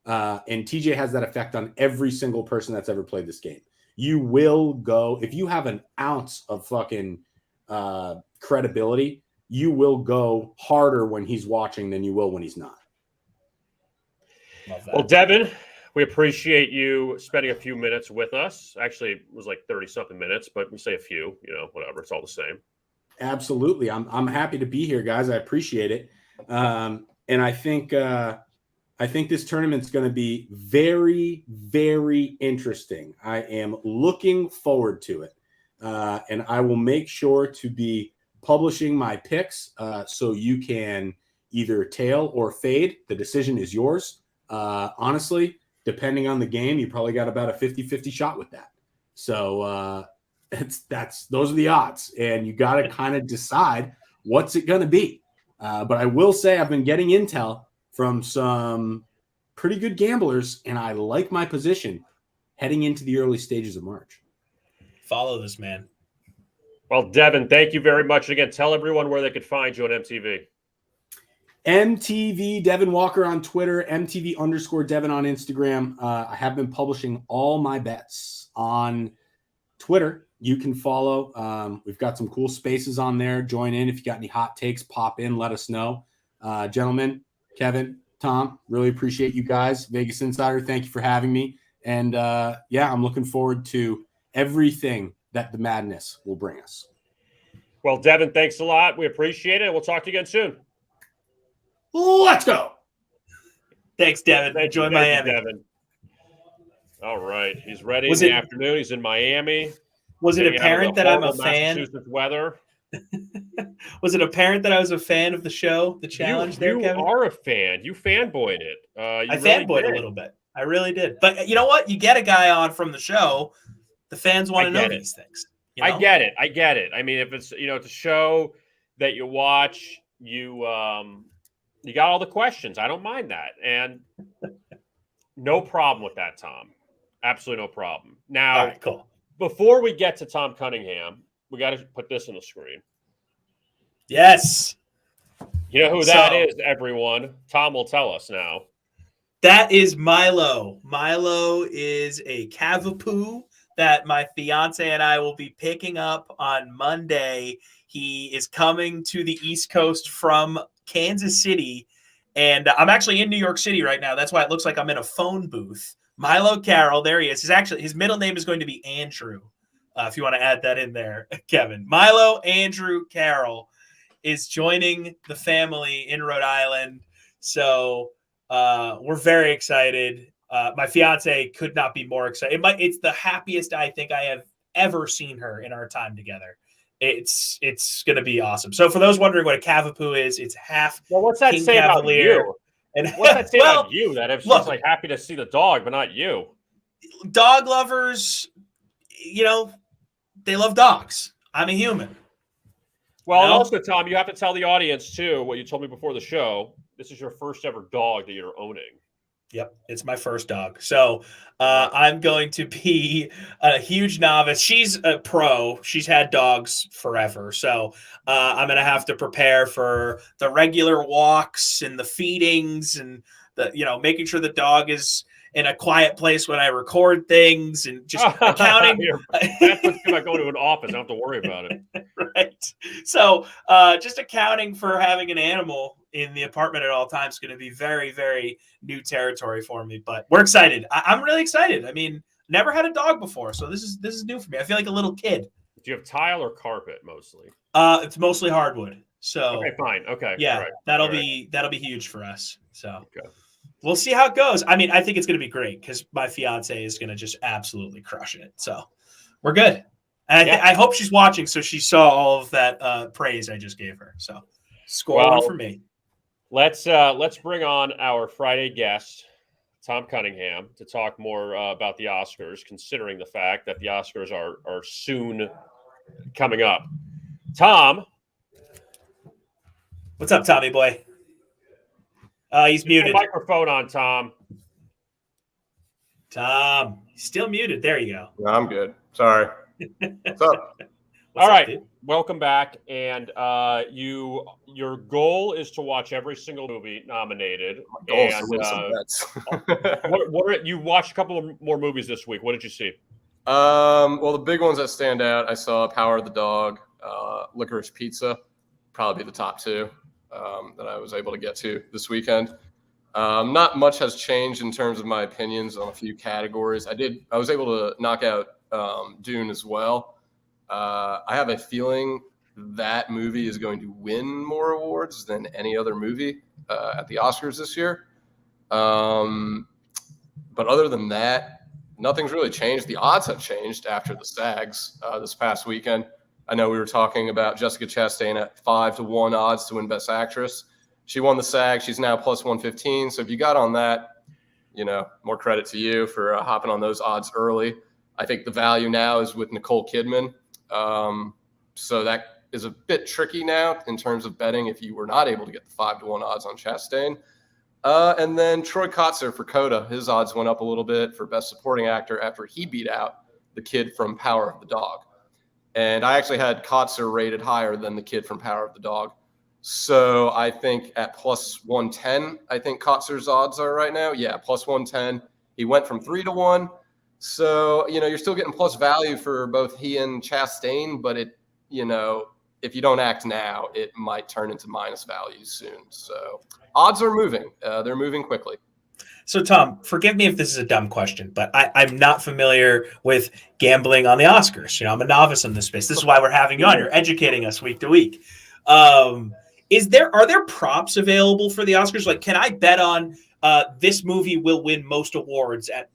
Speaker 3: And TJ has that effect on every single person that's ever played this game. You will go, if you have an ounce of fucking credibility, you will go harder when he's watching than you will when he's not.
Speaker 1: Well, Devin, we appreciate you spending a few minutes with us. Actually, it was like 30-something minutes, but we say a few, whatever. It's all the same.
Speaker 3: Absolutely. I'm happy to be here, guys. I appreciate it. And I think this tournament's going to be very, very interesting. I am looking forward to it. And I will make sure to be publishing my picks so you can either tail or fade. The decision is yours. Honestly, depending on the game, you probably got about a 50-50 shot with that. So those are the odds, and you got to kind of decide what's it going to be. But I will say I've been getting intel from some pretty good gamblers, and I like my position heading into the early stages of March.
Speaker 2: Follow this man.
Speaker 1: Well, Devin, thank you very much. Again, tell everyone where they could find you on MTV.
Speaker 3: MTV Devin Walker on Twitter, MTV_Devin on Instagram. I have been publishing all my bets on Twitter. You can follow. We've got some cool spaces on there. Join in. If you got any hot takes, pop in, let us know. Gentlemen, Kevin, Tom, really appreciate you guys. Vegas Insider, thank you for having me. And I'm looking forward to everything that the madness will bring us.
Speaker 1: Well, Devin, thanks a lot. We appreciate it. We'll talk to you again soon.
Speaker 3: Let's go.
Speaker 2: Thanks, Devin. Enjoy Miami.
Speaker 1: Devin. All right. He's ready in the afternoon. He's in Miami.
Speaker 2: Was it apparent that I'm a fan?
Speaker 1: Massachusetts weather.
Speaker 2: Was it apparent that I was a fan of the show, the challenge there, Kevin?
Speaker 1: You are a fan. You fanboyed it.
Speaker 2: I fanboyed a little bit. I really did. But you know what? You get a guy on from the show, the fans want to know these things.
Speaker 1: I get it. I mean, if it's, it's a show that you watch, you got all the questions. I don't mind that. And no problem with that, Tom. Absolutely no problem. Now,
Speaker 2: all right, cool.
Speaker 1: Before we get to Thom Cunningham, we got to put this on the screen.
Speaker 2: Yes.
Speaker 1: You know who that is, everyone. Tom will tell us now.
Speaker 2: That is Milo. Milo is a Cavapoo that my fiance and I will be picking up on Monday. He is coming to the East Coast from Kansas City, and I'm actually in New York City right now. That's why it looks like I'm in a phone booth. Milo Carroll, there he is. His middle name is going to be Andrew. if you want to add that in there, Kevin. Milo Andrew Carroll is joining the family in Rhode Island. So we're very excited. My fiance could not be more excited. It's the happiest I think I have ever seen her in our time together. It's going to be awesome. So for those wondering what a Cavapoo is, it's half
Speaker 1: what's that
Speaker 2: King
Speaker 1: say
Speaker 2: Cavalier.
Speaker 1: about you? And what's that say about you? That if she's like happy to see the dog, but not you.
Speaker 2: Dog lovers, they love dogs. I'm a human.
Speaker 1: Well, and also, Tom, you have to tell the audience too what you told me before the show. This is your first ever dog that you're owning.
Speaker 2: Yep, it's my first dog. So I'm going to be a huge novice. She's a pro. She's had dogs forever. So I'm going to have to prepare for the regular walks and the feedings and making sure the dog is in a quiet place when I record things and just accounting.
Speaker 1: That's what's about going to an office. I don't have to worry about it.
Speaker 2: Right. So just accounting for having an animal in the apartment at all times is going to be very, very new territory for me. But we're excited. I'm really excited. I mean, never had a dog before, so this is new for me. I feel like a little kid.
Speaker 1: Do you have tile or carpet mostly?
Speaker 2: It's mostly hardwood. So
Speaker 1: okay, fine. Okay.
Speaker 2: Yeah,
Speaker 1: right.
Speaker 2: that'll be huge for us. So
Speaker 1: okay.
Speaker 2: We'll see how it goes. I mean, I think it's going to be great because my fiance is going to just absolutely crush it. So we're good. And I hope she's watching so she saw all of that praise I just gave her. So score one for me.
Speaker 1: Let's bring on our Friday guest, Thom Cunningham, to talk more about the Oscars, considering the fact that the Oscars are soon coming up. Tom.
Speaker 2: What's up, Tommy boy? He's muted.
Speaker 1: Microphone on, Tom.
Speaker 2: Tom, he's still muted. There you go.
Speaker 4: No, I'm good. Sorry. What's up?
Speaker 1: All right. Dude? Welcome back. And your goal is to watch every single movie nominated.
Speaker 4: My goal is to win some bets.
Speaker 1: You watched a couple of more movies this week. What did you see?
Speaker 4: Well, the big ones that stand out, I saw Power of the Dog, Licorice Pizza, probably the top two that I was able to get to this weekend. Not much has changed in terms of my opinions on a few categories. I was able to knock out Dune as well. I have a feeling that movie is going to win more awards than any other movie at the Oscars this year. But other than that, nothing's really changed. The odds have changed after the SAGs this past weekend. I know we were talking about Jessica Chastain at 5-1 odds to win Best Actress. She won the SAG. She's now plus 115. So if you got on that, more credit to you for hopping on those odds early. I think the value now is with Nicole Kidman. So that is a bit tricky now in terms of betting if you were not able to get the 5-1 odds on Chastain. And then Troy Kotsur for Coda. His odds went up a little bit for Best Supporting Actor after he beat out the kid from Power of the Dog. And I actually had Kotsur rated higher than the kid from Power of the Dog. So I think at plus 110, I think Kotsur's odds are right now. Yeah, plus 110. He went from 3-1. So, you're still getting plus value for both he and Chastain, but if you don't act now, it might turn into minus value soon. So odds are moving. They're moving quickly.
Speaker 2: So, Tom, forgive me if this is a dumb question, but I'm not familiar with gambling on the Oscars. I'm a novice in this space. This is why we're having you on. You're educating us week to week. Are there props available for the Oscars? Like, can I bet on this movie will win most awards at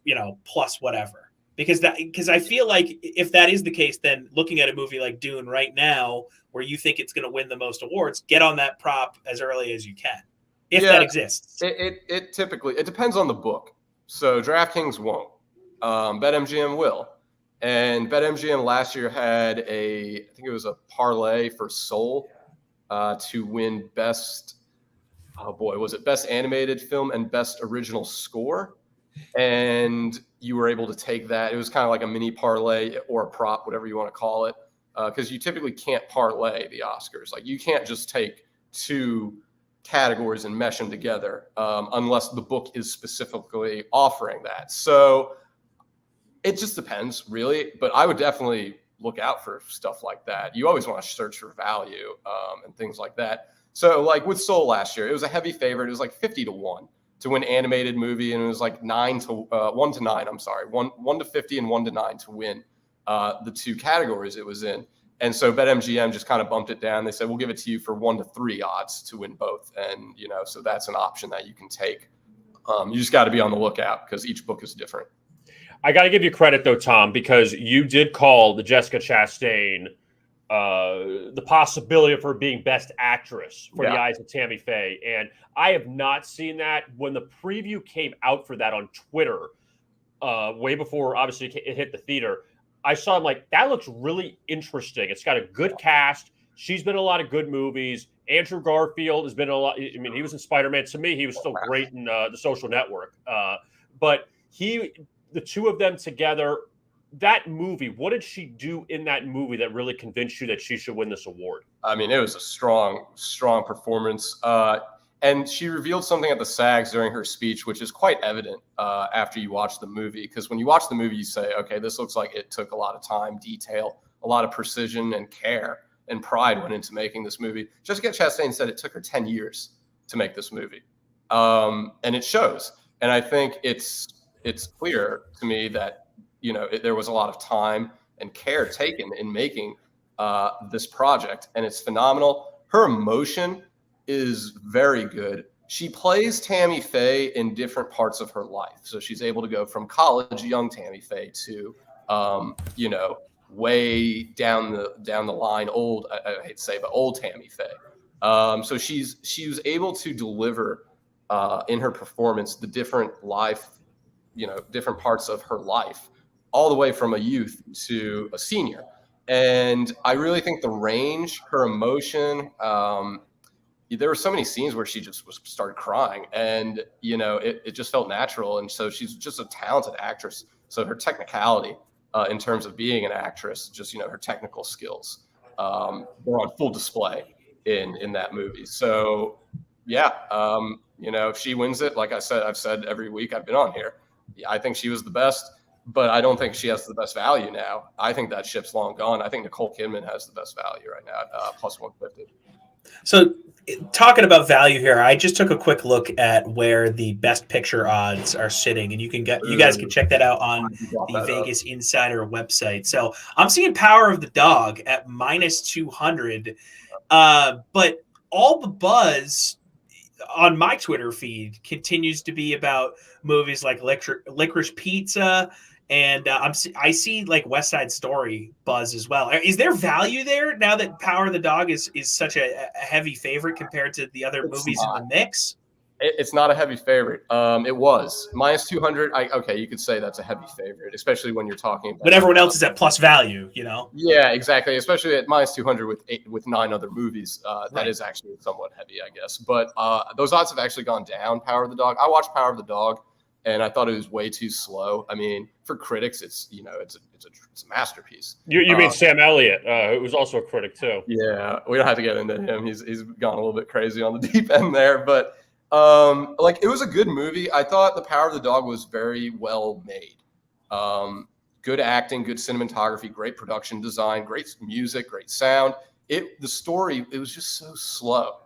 Speaker 2: plus whatever? Because I feel like if that is the case, then looking at a movie like Dune right now, where you think it's going to win the most awards, get on that prop as early as you can. If that exists.
Speaker 4: It typically depends on the book. So DraftKings won't. BetMGM will. And BetMGM last year had I think it was a parlay for Soul to win best animated film and best original score. And you were able to take that. It was kind of like a mini parlay or a prop, whatever you want to call it. Because you typically can't parlay the Oscars. Like you can't just take two categories and mesh them together unless the book is specifically offering that. So it just depends, really. But I would definitely look out for stuff like that. You always want to search for value and things like that. So like with Soul last year, it was a heavy favorite. It was like 50-1 to win animated movie, and it was like 1 to 9. I'm sorry, 1 to 50 and 1 to 9 to win the two categories it was in. And so BetMGM just kind of bumped it down. They said, we'll give it to you for 1 to 3 odds to win both. And, so that's an option that you can take. You just got to be on the lookout because each book is different.
Speaker 1: I got to give you credit, though, Tom, because you did call the Jessica Chastain the possibility of her being Best Actress for The Eyes of Tammy Faye. And I have not seen that. When the preview came out for that on Twitter, way before, obviously, it hit the theater, I saw him like, that looks really interesting. It's got a good cast. She's been in a lot of good movies. Andrew Garfield has been in a lot. I mean, he was in Spider-Man. To me, he was still great in The Social Network. But the two of them together, that movie, what did she do in that movie that really convinced you that she should win this award?
Speaker 4: I mean, it was a strong performance. And she revealed something at the SAGs during her speech, which is quite evident after you watch the movie. Because when you watch the movie, you say, okay, this looks like it took a lot of time, detail, a lot of precision and care and pride went into making this movie. Jessica Chastain said it took her 10 years to make this movie. And it shows. And I think it's clear to me that, there was a lot of time and care taken in making this project. And it's phenomenal. Her emotion is very good. She plays Tammy Faye in different parts of her life. So she's able to go from college, young Tammy Faye, to, way down the line, old, I hate to say, but old Tammy Faye. So she was able to deliver in her performance the different different parts of her life, all the way from a youth to a senior. And I really think the range, her emotion, there were so many scenes where she just started crying, and it just felt natural. And so she's just a talented actress. So her technicality in terms of being an actress, just her technical skills, were on full display in that movie. So if she wins it, like I said, I've said every week I've been on here, I think she was the best, but I don't think she has the best value now. I think that ship's long gone. I think Nicole Kidman has the best value right now at plus 150.
Speaker 2: So talking about value here, I just took a quick look at where the best picture odds are sitting, and you guys can check that out on the Vegas Insider website. So I'm seeing Power of the Dog at minus 200, but all the buzz on my Twitter feed continues to be about movies like Licorice Pizza, and I see like West Side Story buzz as well. Is there value there now that Power of the Dog is such a heavy favorite compared to the other movies in the mix?
Speaker 4: It's not a heavy favorite. It was minus 200. Okay, you could say that's a heavy favorite, especially when you're talking about.
Speaker 2: But everyone else is at plus value,
Speaker 4: Yeah, exactly. Especially at minus 200 with 9 other movies.
Speaker 2: Right.
Speaker 4: That is actually somewhat heavy, I guess. But those odds have actually gone down. Power of the Dog. I watched Power of the Dog, and I thought it was way too slow. I mean, for critics, it's a masterpiece.
Speaker 1: You mean Sam Elliott, who was also a critic too?
Speaker 4: Yeah, we don't have to get into him. He's gone a little bit crazy on the deep end there, but. It was a good movie. I thought The Power of the Dog was very well made. Good acting, good cinematography, great production design, great music, great sound. The story, it was just so slow.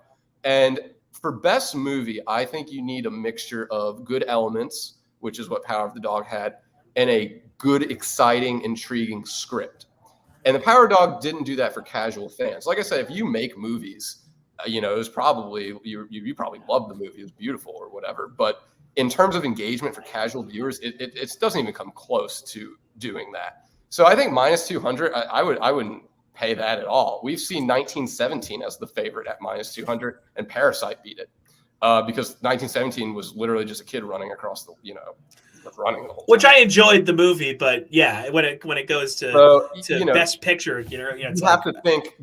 Speaker 4: And for best movie, I think you need a mixture of good elements, which is what Power of the Dog had, and a good, exciting, intriguing script. And The Power of the Dog didn't do that for casual fans. Like I said, if you make movies, it was probably you probably loved the movie. It was beautiful or whatever. But in terms of engagement for casual viewers, it doesn't even come close to doing that. So I think minus 200, I wouldn't pay that at all. We've seen 1917 as the favorite at minus 200, and Parasite beat it because 1917 was literally just a kid running across running the whole
Speaker 2: Which
Speaker 4: time.
Speaker 2: I enjoyed the movie, but yeah, when it goes to best picture, you
Speaker 4: have to think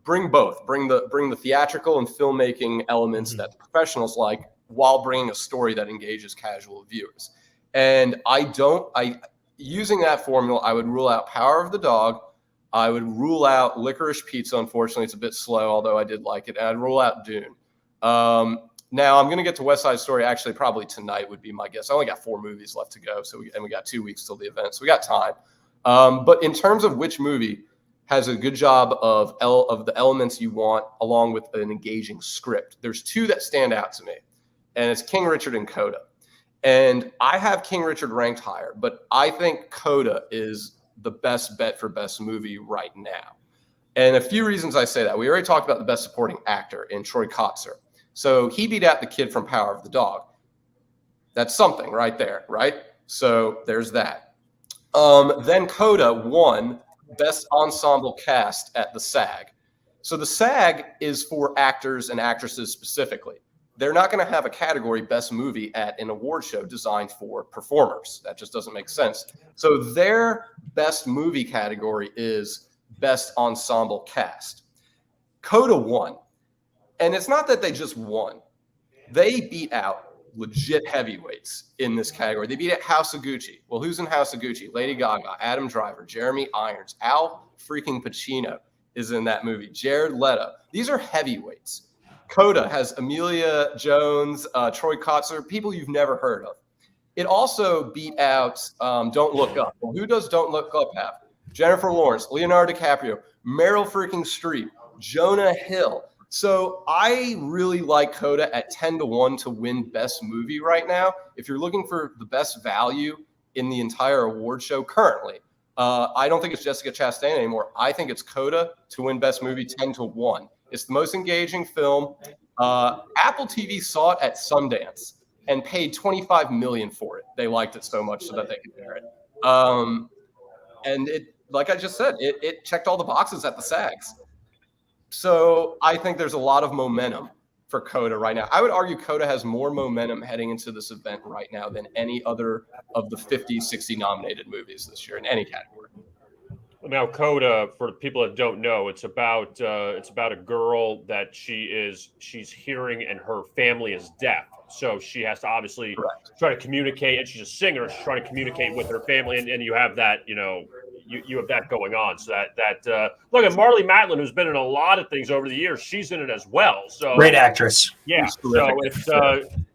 Speaker 4: bring both, bring the theatrical and filmmaking elements that the professionals like, while bringing a story that engages casual viewers. And using that formula, I would rule out Power of the Dog. I would rule out Licorice Pizza. Unfortunately, it's a bit slow, although I did like it. And I'd rule out Dune. Now I'm going to get to West Side Story. Actually, probably tonight would be my guess. I only got 4 movies left to go, we got 2 weeks till the event, so we got time. But in terms of which movie has a good job of the elements you want, along with an engaging script, there's 2 that stand out to me, and it's King Richard and Coda. And I have King Richard ranked higher, but I think Coda is the best bet for best movie right now. And a few reasons I say that. We already talked about the best supporting actor in Troy Kotsur. So he beat out the kid from Power of the Dog. That's something right there, right? So there's that. Then Coda won Best Ensemble Cast at the SAG. So the SAG is for actors and actresses specifically. They're not going to have a category Best Movie at an award show designed for performers. That just doesn't make sense. So their Best Movie category is Best Ensemble Cast. Coda won. And it's not that they just won. They beat out legit heavyweights in this category. They beat out House of Gucci. Well, who's in House of Gucci? Lady Gaga, Adam Driver, Jeremy Irons, Al freaking Pacino is in that movie. Jared Leto. These are heavyweights. Coda has Emilia Jones, Troy Kotsur, people you've never heard of. It also beat out Don't Look Up. Well, who does Don't Look Up have? Jennifer Lawrence, Leonardo DiCaprio, Meryl freaking Streep, Jonah Hill. So I really like Coda at 10-1 to win Best Movie right now. If you're looking for the best value in the entire award show currently, I don't think it's Jessica Chastain anymore. I think it's Coda to win Best Movie 10-1. It's the most engaging film. Apple TV saw it at Sundance and paid $25 million for it. They liked it so much so that they could air it. And it, like I just said, it checked all the boxes at the SAGs. So I think there's a lot of momentum for Coda right now. I would argue Coda has more momentum heading into this event right now than any other of the 50, 60 nominated movies this year in any category.
Speaker 1: Now, Coda, for people that don't know, it's about a girl that she's hearing and her family is deaf. So she has to obviously try to communicate, and she's a singer. She's trying to communicate with her family, and you have that, you have that going on. So that look at Marlee Matlin, who's been in a lot of things over the years. She's in it as well. So
Speaker 2: great actress.
Speaker 1: Yeah. So it's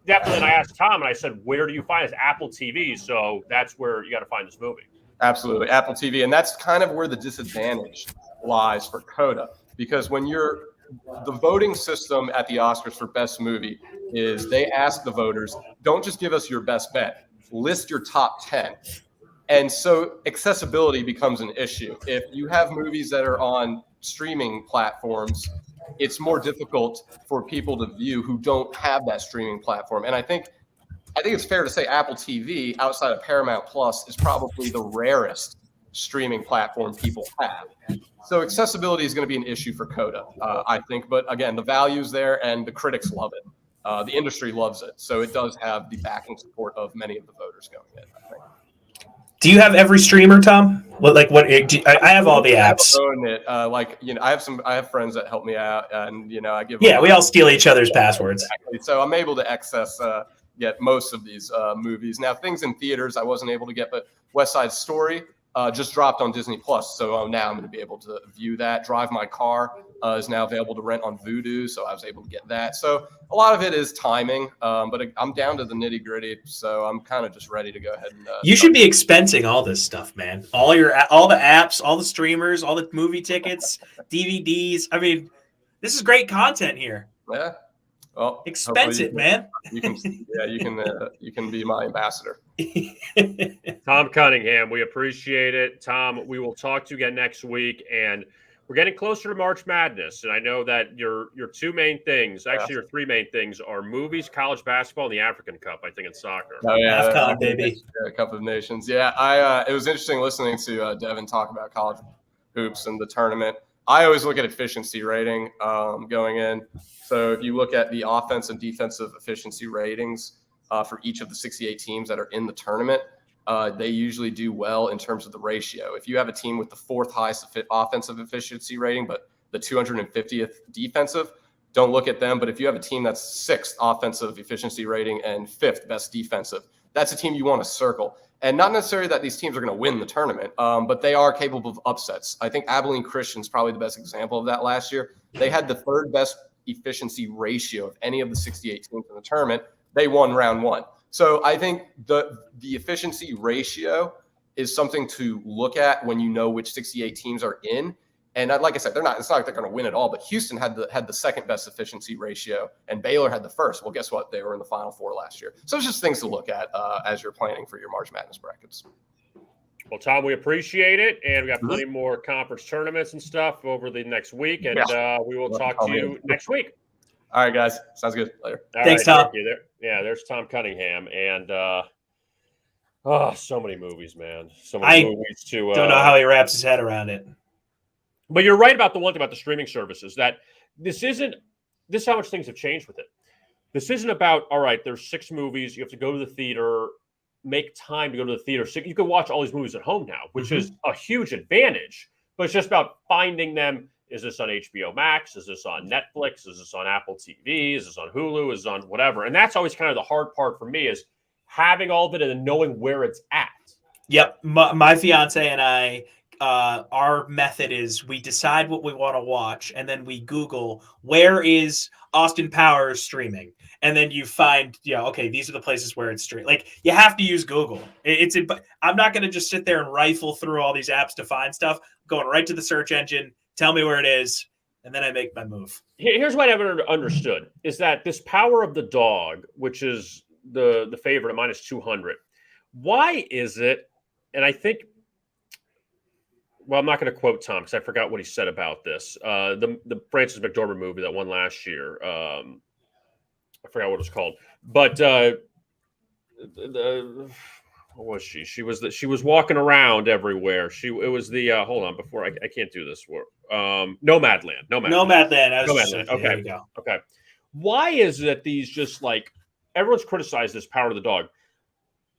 Speaker 1: definitely. And I asked Tom, and I said, "Where do you find it?" It's Apple TV. So that's where you got to find this movie.
Speaker 4: Absolutely, Apple TV, and that's kind of where the disadvantage lies for Coda, because when the voting system at the Oscars for Best Movie is they ask the voters, don't just give us your best bet, list your top 10. And so accessibility becomes an issue. If you have movies that are on streaming platforms, it's more difficult for people to view who don't have that streaming platform. And I think it's fair to say Apple TV, outside of Paramount Plus, is probably the rarest streaming platform people have. So accessibility is going to be an issue for Coda, I think. But again, the value's there and the critics love it. The industry loves it. So it does have the backing support of many of the voters going in, I think.
Speaker 2: Do you have every streamer, Tom? I have all the apps.
Speaker 4: I have friends that help me out, and I give.
Speaker 2: Yeah, we all steal each other's passwords.
Speaker 4: Exactly. So I'm able to access get most of these movies. Now, things in theaters I wasn't able to get, but West Side Story just dropped on Disney Plus, so now I'm going to be able to view that. Drive My Car is now available to rent on Vudu, so I was able to get that. So a lot of it is timing, but I'm down to the nitty gritty, so I'm kind of just ready to go ahead and.
Speaker 2: You should be expensing all this stuff, man. All the apps, all the streamers, all the movie tickets, DVDs. I mean, this is great content here.
Speaker 4: Yeah. Well,
Speaker 2: expense it, man.
Speaker 4: You can be my ambassador.
Speaker 1: Thom Cunningham, we appreciate it. Tom, we will talk to you again next week, and we're getting closer to March Madness. And I know that your two main things, actually your three main things, are movies, college basketball, and the African Cup. I think it's soccer.
Speaker 4: Oh yeah,
Speaker 2: AFCON, baby.
Speaker 4: Cup of Nations. Yeah, it was interesting listening to Devin talk about college hoops and the tournament. I always look at efficiency rating going in. So if you look at the offense and defensive efficiency ratings for each of the 68 teams that are in the tournament, they usually do well in terms of the ratio. If you have a team with the fourth highest offensive efficiency rating, but the 250th defensive, don't look at them. But if you have a team that's sixth offensive efficiency rating and fifth best defensive, that's a team you want to circle. And not necessarily that these teams are going to win the tournament, but they are capable of upsets. I think Abilene Christian's probably the best example of that last year. They had the third best efficiency ratio of any of the 68 teams in the tournament. They won round one. So I think the efficiency ratio is something to look at when you know which 68 teams are in. And like I said, it's not like they're going to win it all, but Houston had the second best efficiency ratio and Baylor had the first. Well, guess what? They were in the Final Four last year. So it's just things to look at as you're planning for your March Madness brackets.
Speaker 1: Well, Tom, we appreciate it, and we got plenty more conference tournaments and stuff over the next week, and we will talk to you next week.
Speaker 4: All right, guys. Sounds good. Later.
Speaker 2: Thanks, Tom.
Speaker 1: Thank you. There's Thom Cunningham, and so many movies, man. So many movies to.
Speaker 2: Don't know how he wraps his head around it.
Speaker 1: But you're right about the one thing about the streaming services, that this is how much things have changed with it. This isn't about, all right, there's 6 movies, you have to go to the theater, make time to go to the theater. So you can watch all these movies at home now, which is a huge advantage. But it's just about finding them. Is this on HBO Max? Is this on Netflix? Is this on Apple TV? Is this on Hulu? Is this on whatever? And that's always kind of the hard part for me, is having all of it and knowing where it's at.
Speaker 2: Yep. My fiance and I, our method is we decide what we want to watch, and then we Google where is Austin Powers streaming, and then you find, okay, these are the places where it's streaming. Like, you have to use Google. I'm not going to just sit there and rifle through all these apps to find stuff. I'm going right to the search engine, tell me where it is, and then I make my move.
Speaker 1: Here's what I never understood, is that this Power of the Dog, which is the favorite at -200, why is it? And I think, well, I'm not going to quote Tom because I forgot what he said about this. The Frances McDormand movie that won last year. I forgot what it was called. But what was she? She was walking around everywhere. It was the hold on, before I can't do this. Nomadland.
Speaker 2: Nomadland. Okay.
Speaker 1: There you go. Okay. Why is it these just like everyone's criticized this Power of the Dog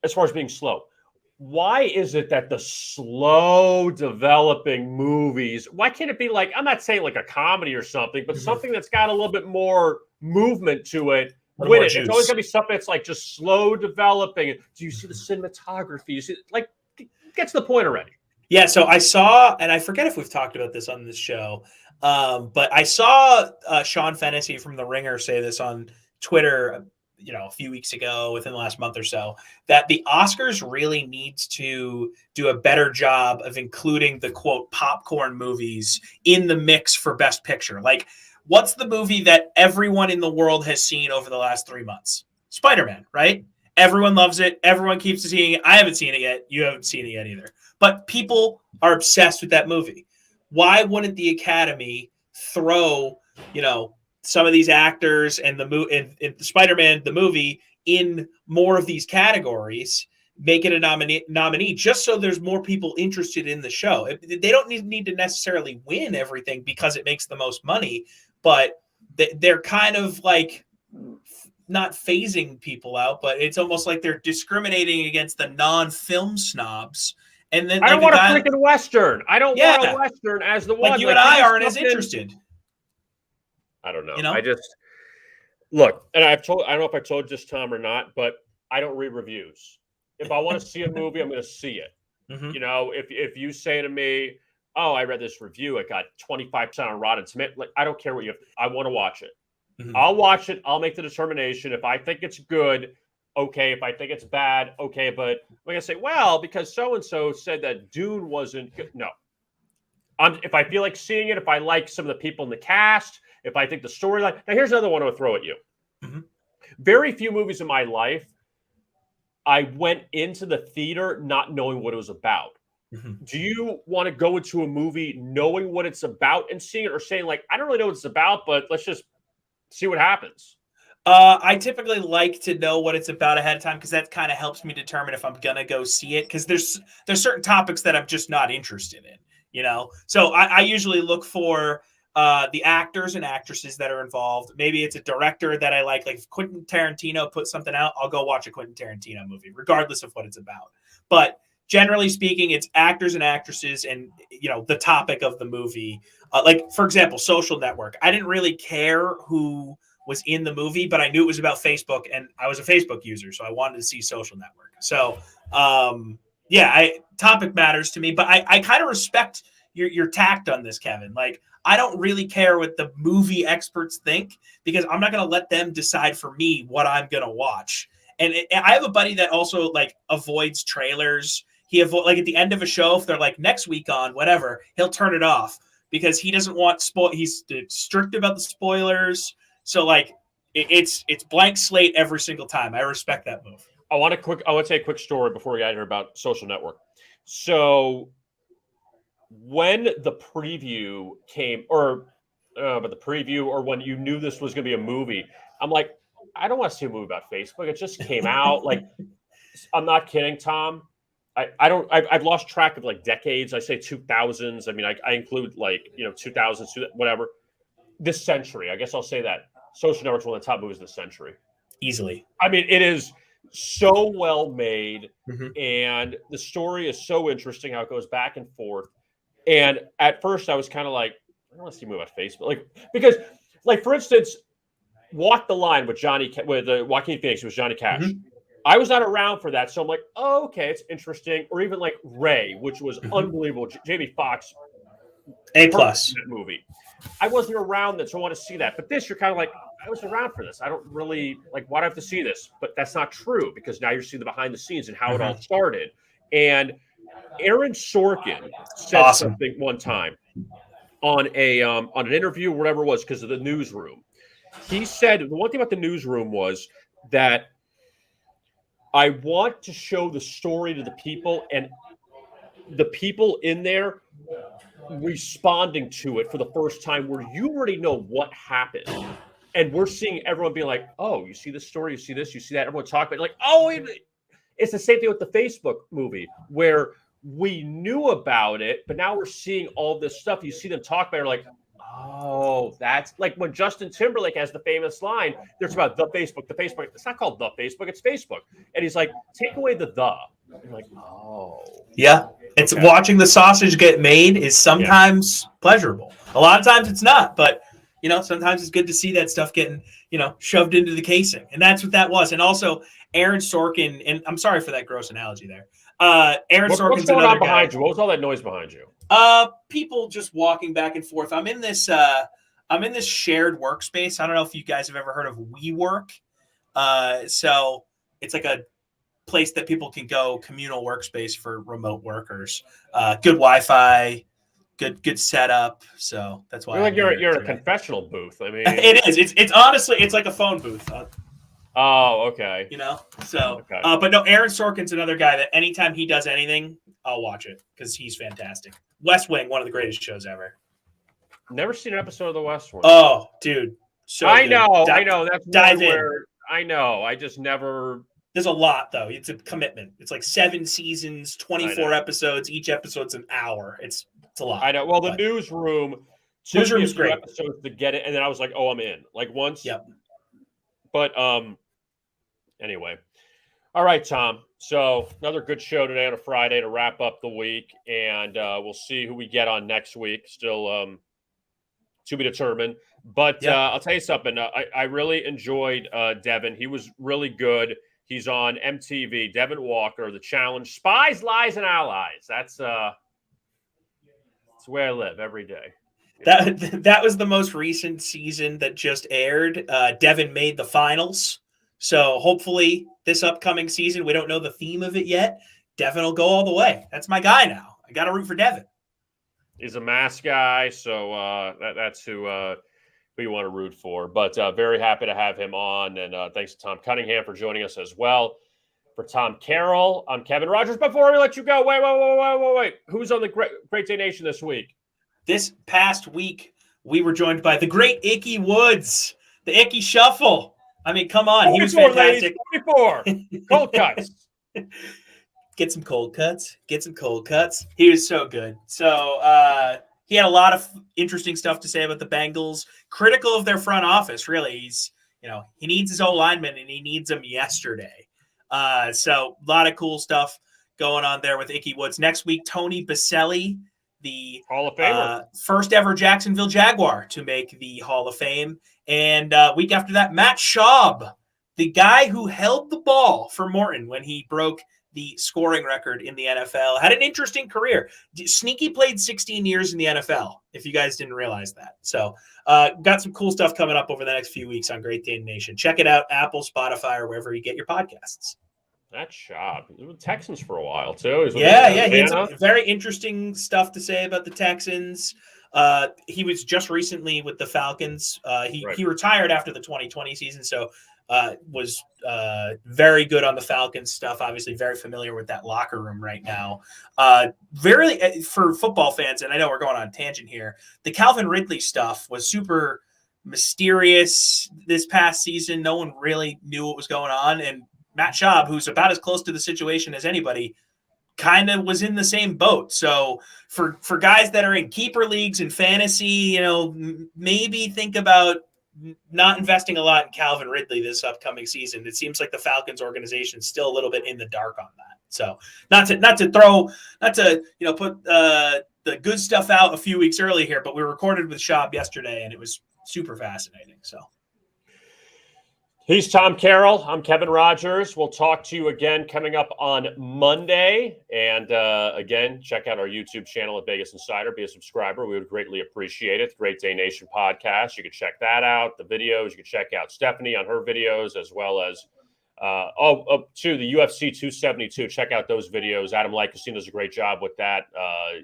Speaker 1: as far as being slow? Why is it that the slow developing movies, why can't it be like, I'm not saying like a comedy or something, but something that's got a little bit more movement to it with it? It's always going to be something that's like just slow developing. Do you see the cinematography? You see, like, get to the point already.
Speaker 2: Yeah, so I saw, and I forget if we've talked about this on this show, but I saw Sean Fennessy from The Ringer say this on Twitter, a few weeks ago, within the last month or so, that the Oscars really needs to do a better job of including the quote popcorn movies in the mix for Best Picture. Like, what's the movie that everyone in the world has seen over the last 3 months? Spider-Man, right? Everyone loves it. Everyone keeps seeing it. I haven't seen it yet. You haven't seen it yet either. But people are obsessed with that movie. Why wouldn't the Academy throw, some of these actors and the Spider-Man, the movie, in more of these categories, make it a nominee, just so there's more people interested in the show. They don't need to necessarily win everything because it makes the most money, but they're kind of like not phasing people out, but it's almost like they're discriminating against the non-film snobs. And then
Speaker 1: I don't want a freaking Western. I don't want a Western as the one.
Speaker 2: Like you and I aren't as interested.
Speaker 1: I don't know. I just look, and I don't know if I told just Tom or not, but I don't read reviews. If I want to see a movie, I'm going to see it. If you say to me, "Oh, I read this review, it got 25% on Rotten Tomatoes," like, I don't care what I want to watch it. I'll watch it. I'll make the determination. If I think it's good, okay. If I think it's bad, okay. But I'm going to say, well, because so and so said that Dune wasn't good. No. If I feel like seeing it, if I like some of the people in the cast, if I think the storyline. Now, here's another one I would throw at you. Very few movies in my life, I went into the theater not knowing what it was about. Do you want to go into a movie knowing what it's about and seeing it, or saying, like, I don't really know what it's about, but let's just see what happens?
Speaker 2: I typically like to know what it's about ahead of time, because that kind of helps me determine if I'm going to go see it, because there's certain topics that I'm just not interested in. So I usually look for the actors and actresses that are involved. Maybe it's a director that I like if Quentin Tarantino puts something out, I'll go watch a Quentin Tarantino movie, regardless of what it's about. But generally speaking, it's actors and actresses and, the topic of the movie. Like, for example, Social Network. I didn't really care who was in the movie, but I knew it was about Facebook, and I was a Facebook user, so I wanted to see Social Network. So, topic matters to me, but I kind of respect your tact on this, Kevin. Like, I don't really care what the movie experts think, because I'm not going to let them decide for me what I'm going to watch. And I have a buddy that also avoids trailers. Like at the end of a show, if they're like next week on whatever, he'll turn it off because he doesn't want he's strict about the spoilers. So it's blank slate every single time. I respect that move.
Speaker 1: I want to say a quick story before we get here about Social Network. So when the preview came, or when you knew this was going to be a movie, I'm like, I don't want to see a movie about Facebook. It just came out. Like, I'm not kidding, Tom. I've lost track of like decades. I say 2000s. I mean, I include like, 2000s, whatever. This century, I guess I'll say that Social Network's one of the top movies of the century.
Speaker 2: Easily.
Speaker 1: I mean, it is so well made,
Speaker 2: Mm-hmm.
Speaker 1: and the story is so interesting how it goes back and forth. And at first, I was kind of like, I don't want to see a movie about Facebook, because, for instance, Walk the Line with Joaquin Phoenix was Johnny Cash.
Speaker 2: Mm-hmm.
Speaker 1: I was not around for that, so I'm like, oh, okay, it's interesting. Or even like Ray, which was unbelievable. Jamie Foxx,
Speaker 2: A+.
Speaker 1: movie. I wasn't around that, so I want to see that. But this, you're kind of like, I was around for this. I don't really why do I have to see this? But that's not true, because now you're seeing the behind the scenes and how it all started. And Aaron Sorkin said something one time on an interview, or whatever it was, because of the newsroom. He said the one thing about the newsroom was that I want to show the story to the people, and the people in there responding to it for the first time, where you already know what happened. And we're seeing everyone being like, oh, you see this story, you see this, you see that. Everyone talk about it, like, oh, it's the same thing with the Facebook movie, where we knew about it, but now we're seeing all this stuff. You see them talk about it, like, oh, that's like when Justin Timberlake has the famous line, there's about the Facebook. It's not called the Facebook, it's Facebook. And he's like, take away the. You're like, oh.
Speaker 2: Yeah. It's okay. Watching the sausage get made is sometimes pleasurable. A lot of times it's not, but sometimes it's good to see that stuff getting, shoved into the casing. And that's what that was. And also Aaron Sorkin, and I'm sorry for that gross analogy there. Aaron Sorkin's
Speaker 1: what's going
Speaker 2: another
Speaker 1: on behind
Speaker 2: guy.
Speaker 1: You? What was all that noise behind you?
Speaker 2: People just walking back and forth. I'm in this shared workspace. I don't know if you guys have ever heard of WeWork. So it's like a place that people can go, communal workspace for remote workers. Good Wi-Fi, good setup. So that's why
Speaker 1: you're in a confessional booth. I mean,
Speaker 2: it is. It's honestly, it's like a phone booth.
Speaker 1: Oh, okay.
Speaker 2: So,
Speaker 1: okay.
Speaker 2: But no, Aaron Sorkin's another guy that anytime he does anything, I'll watch it because he's fantastic. West Wing, one of the greatest shows ever.
Speaker 1: Never seen an episode of The West Wing.
Speaker 2: Oh, dude. So
Speaker 1: I know. That's
Speaker 2: dive in.
Speaker 1: Where I know. I just never.
Speaker 2: There's a lot, though. It's a commitment. It's like 7 seasons, 24 episodes. Each episode's an hour. It's a lot.
Speaker 1: I know. Well, the newsroom's great. Episodes to get it, and then I was like, oh, I'm in. Like once.
Speaker 2: Yep.
Speaker 1: But anyway. All right, Tom. So another good show today on a Friday to wrap up the week, and we'll see who we get on next week. Still to be determined. But I'll tell you something. I really enjoyed Devin. He was really good. He's on MTV. Devin Walker, The Challenge, Spies, Lies, and Allies. That's where I live every day.
Speaker 2: That was the most recent season that just aired. Devin made the finals. So hopefully this upcoming season, we don't know the theme of it yet, Devin will go all the way. That's my guy now. I got to root for Devin.
Speaker 1: He's a mass guy, so that's who you want to root for. But very happy to have him on, and thanks to Thom Cunningham for joining us as well. For Tom Carroll, I'm Kevin Rogers. Before we let you go, wait. Who's on the Great Day Nation this week?
Speaker 2: This past week, we were joined by the great Icky Woods, the Icky Shuffle. I mean, come on. He was fantastic.
Speaker 1: 44. Cold cuts.
Speaker 2: Get some cold cuts. He was so good. So he had a lot of interesting stuff to say about the Bengals. Critical of their front office, really. He's, he needs his O-lineman, and he needs them yesterday. So a lot of cool stuff going on there with Icky Woods. Next week, Tony Baselli, the
Speaker 1: Hall of Famer,
Speaker 2: first ever Jacksonville Jaguar to make the Hall of Fame. And week after that, Matt Schaub, the guy who held the ball for Morton when he broke the scoring record in the NFL, had an interesting career. Sneaky played 16 years in the NFL, if you guys didn't realize that. So got some cool stuff coming up over the next few weeks on Great Day Nation. Check it out, Apple, Spotify, or wherever you get your podcasts.
Speaker 1: That Schaub. He was with Texans for a while, too.
Speaker 2: He had some very interesting stuff to say about the Texans. He was just recently with the Falcons. He retired after the 2020 season, so was very good on the Falcons stuff. Obviously, very familiar with that locker room right now. Very for football fans, and I know we're going on a tangent here. The Calvin Ridley stuff was super mysterious this past season. No one really knew what was going on, and Matt Schaub, who's about as close to the situation as anybody, kind of was in the same boat. So for guys that are in keeper leagues and fantasy, maybe think about not investing a lot in Calvin Ridley this upcoming season. It seems like the Falcons organization is still a little bit in the dark on that. So not to put the good stuff out a few weeks early here, but we recorded with Schaub yesterday and it was super fascinating. So
Speaker 1: he's Tom Carroll. I'm Kevin Rogers. We'll talk to you again coming up on Monday. And again, check out our YouTube channel at Vegas Insider. Be a subscriber. We would greatly appreciate it. Great Day Nation podcast. You can check that out. The videos. You can check out Stephanie on her videos, as well as to the UFC 272. Check out those videos. Adam Lycosine does a great job with that.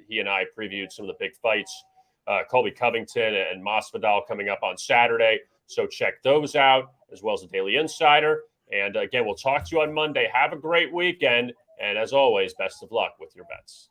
Speaker 1: He and I previewed some of the big fights. Colby Covington and Masvidal coming up on Saturday. So check those out, as well as the Daily Insider. And again, we'll talk to you on Monday. Have a great weekend. And as always, best of luck with your bets.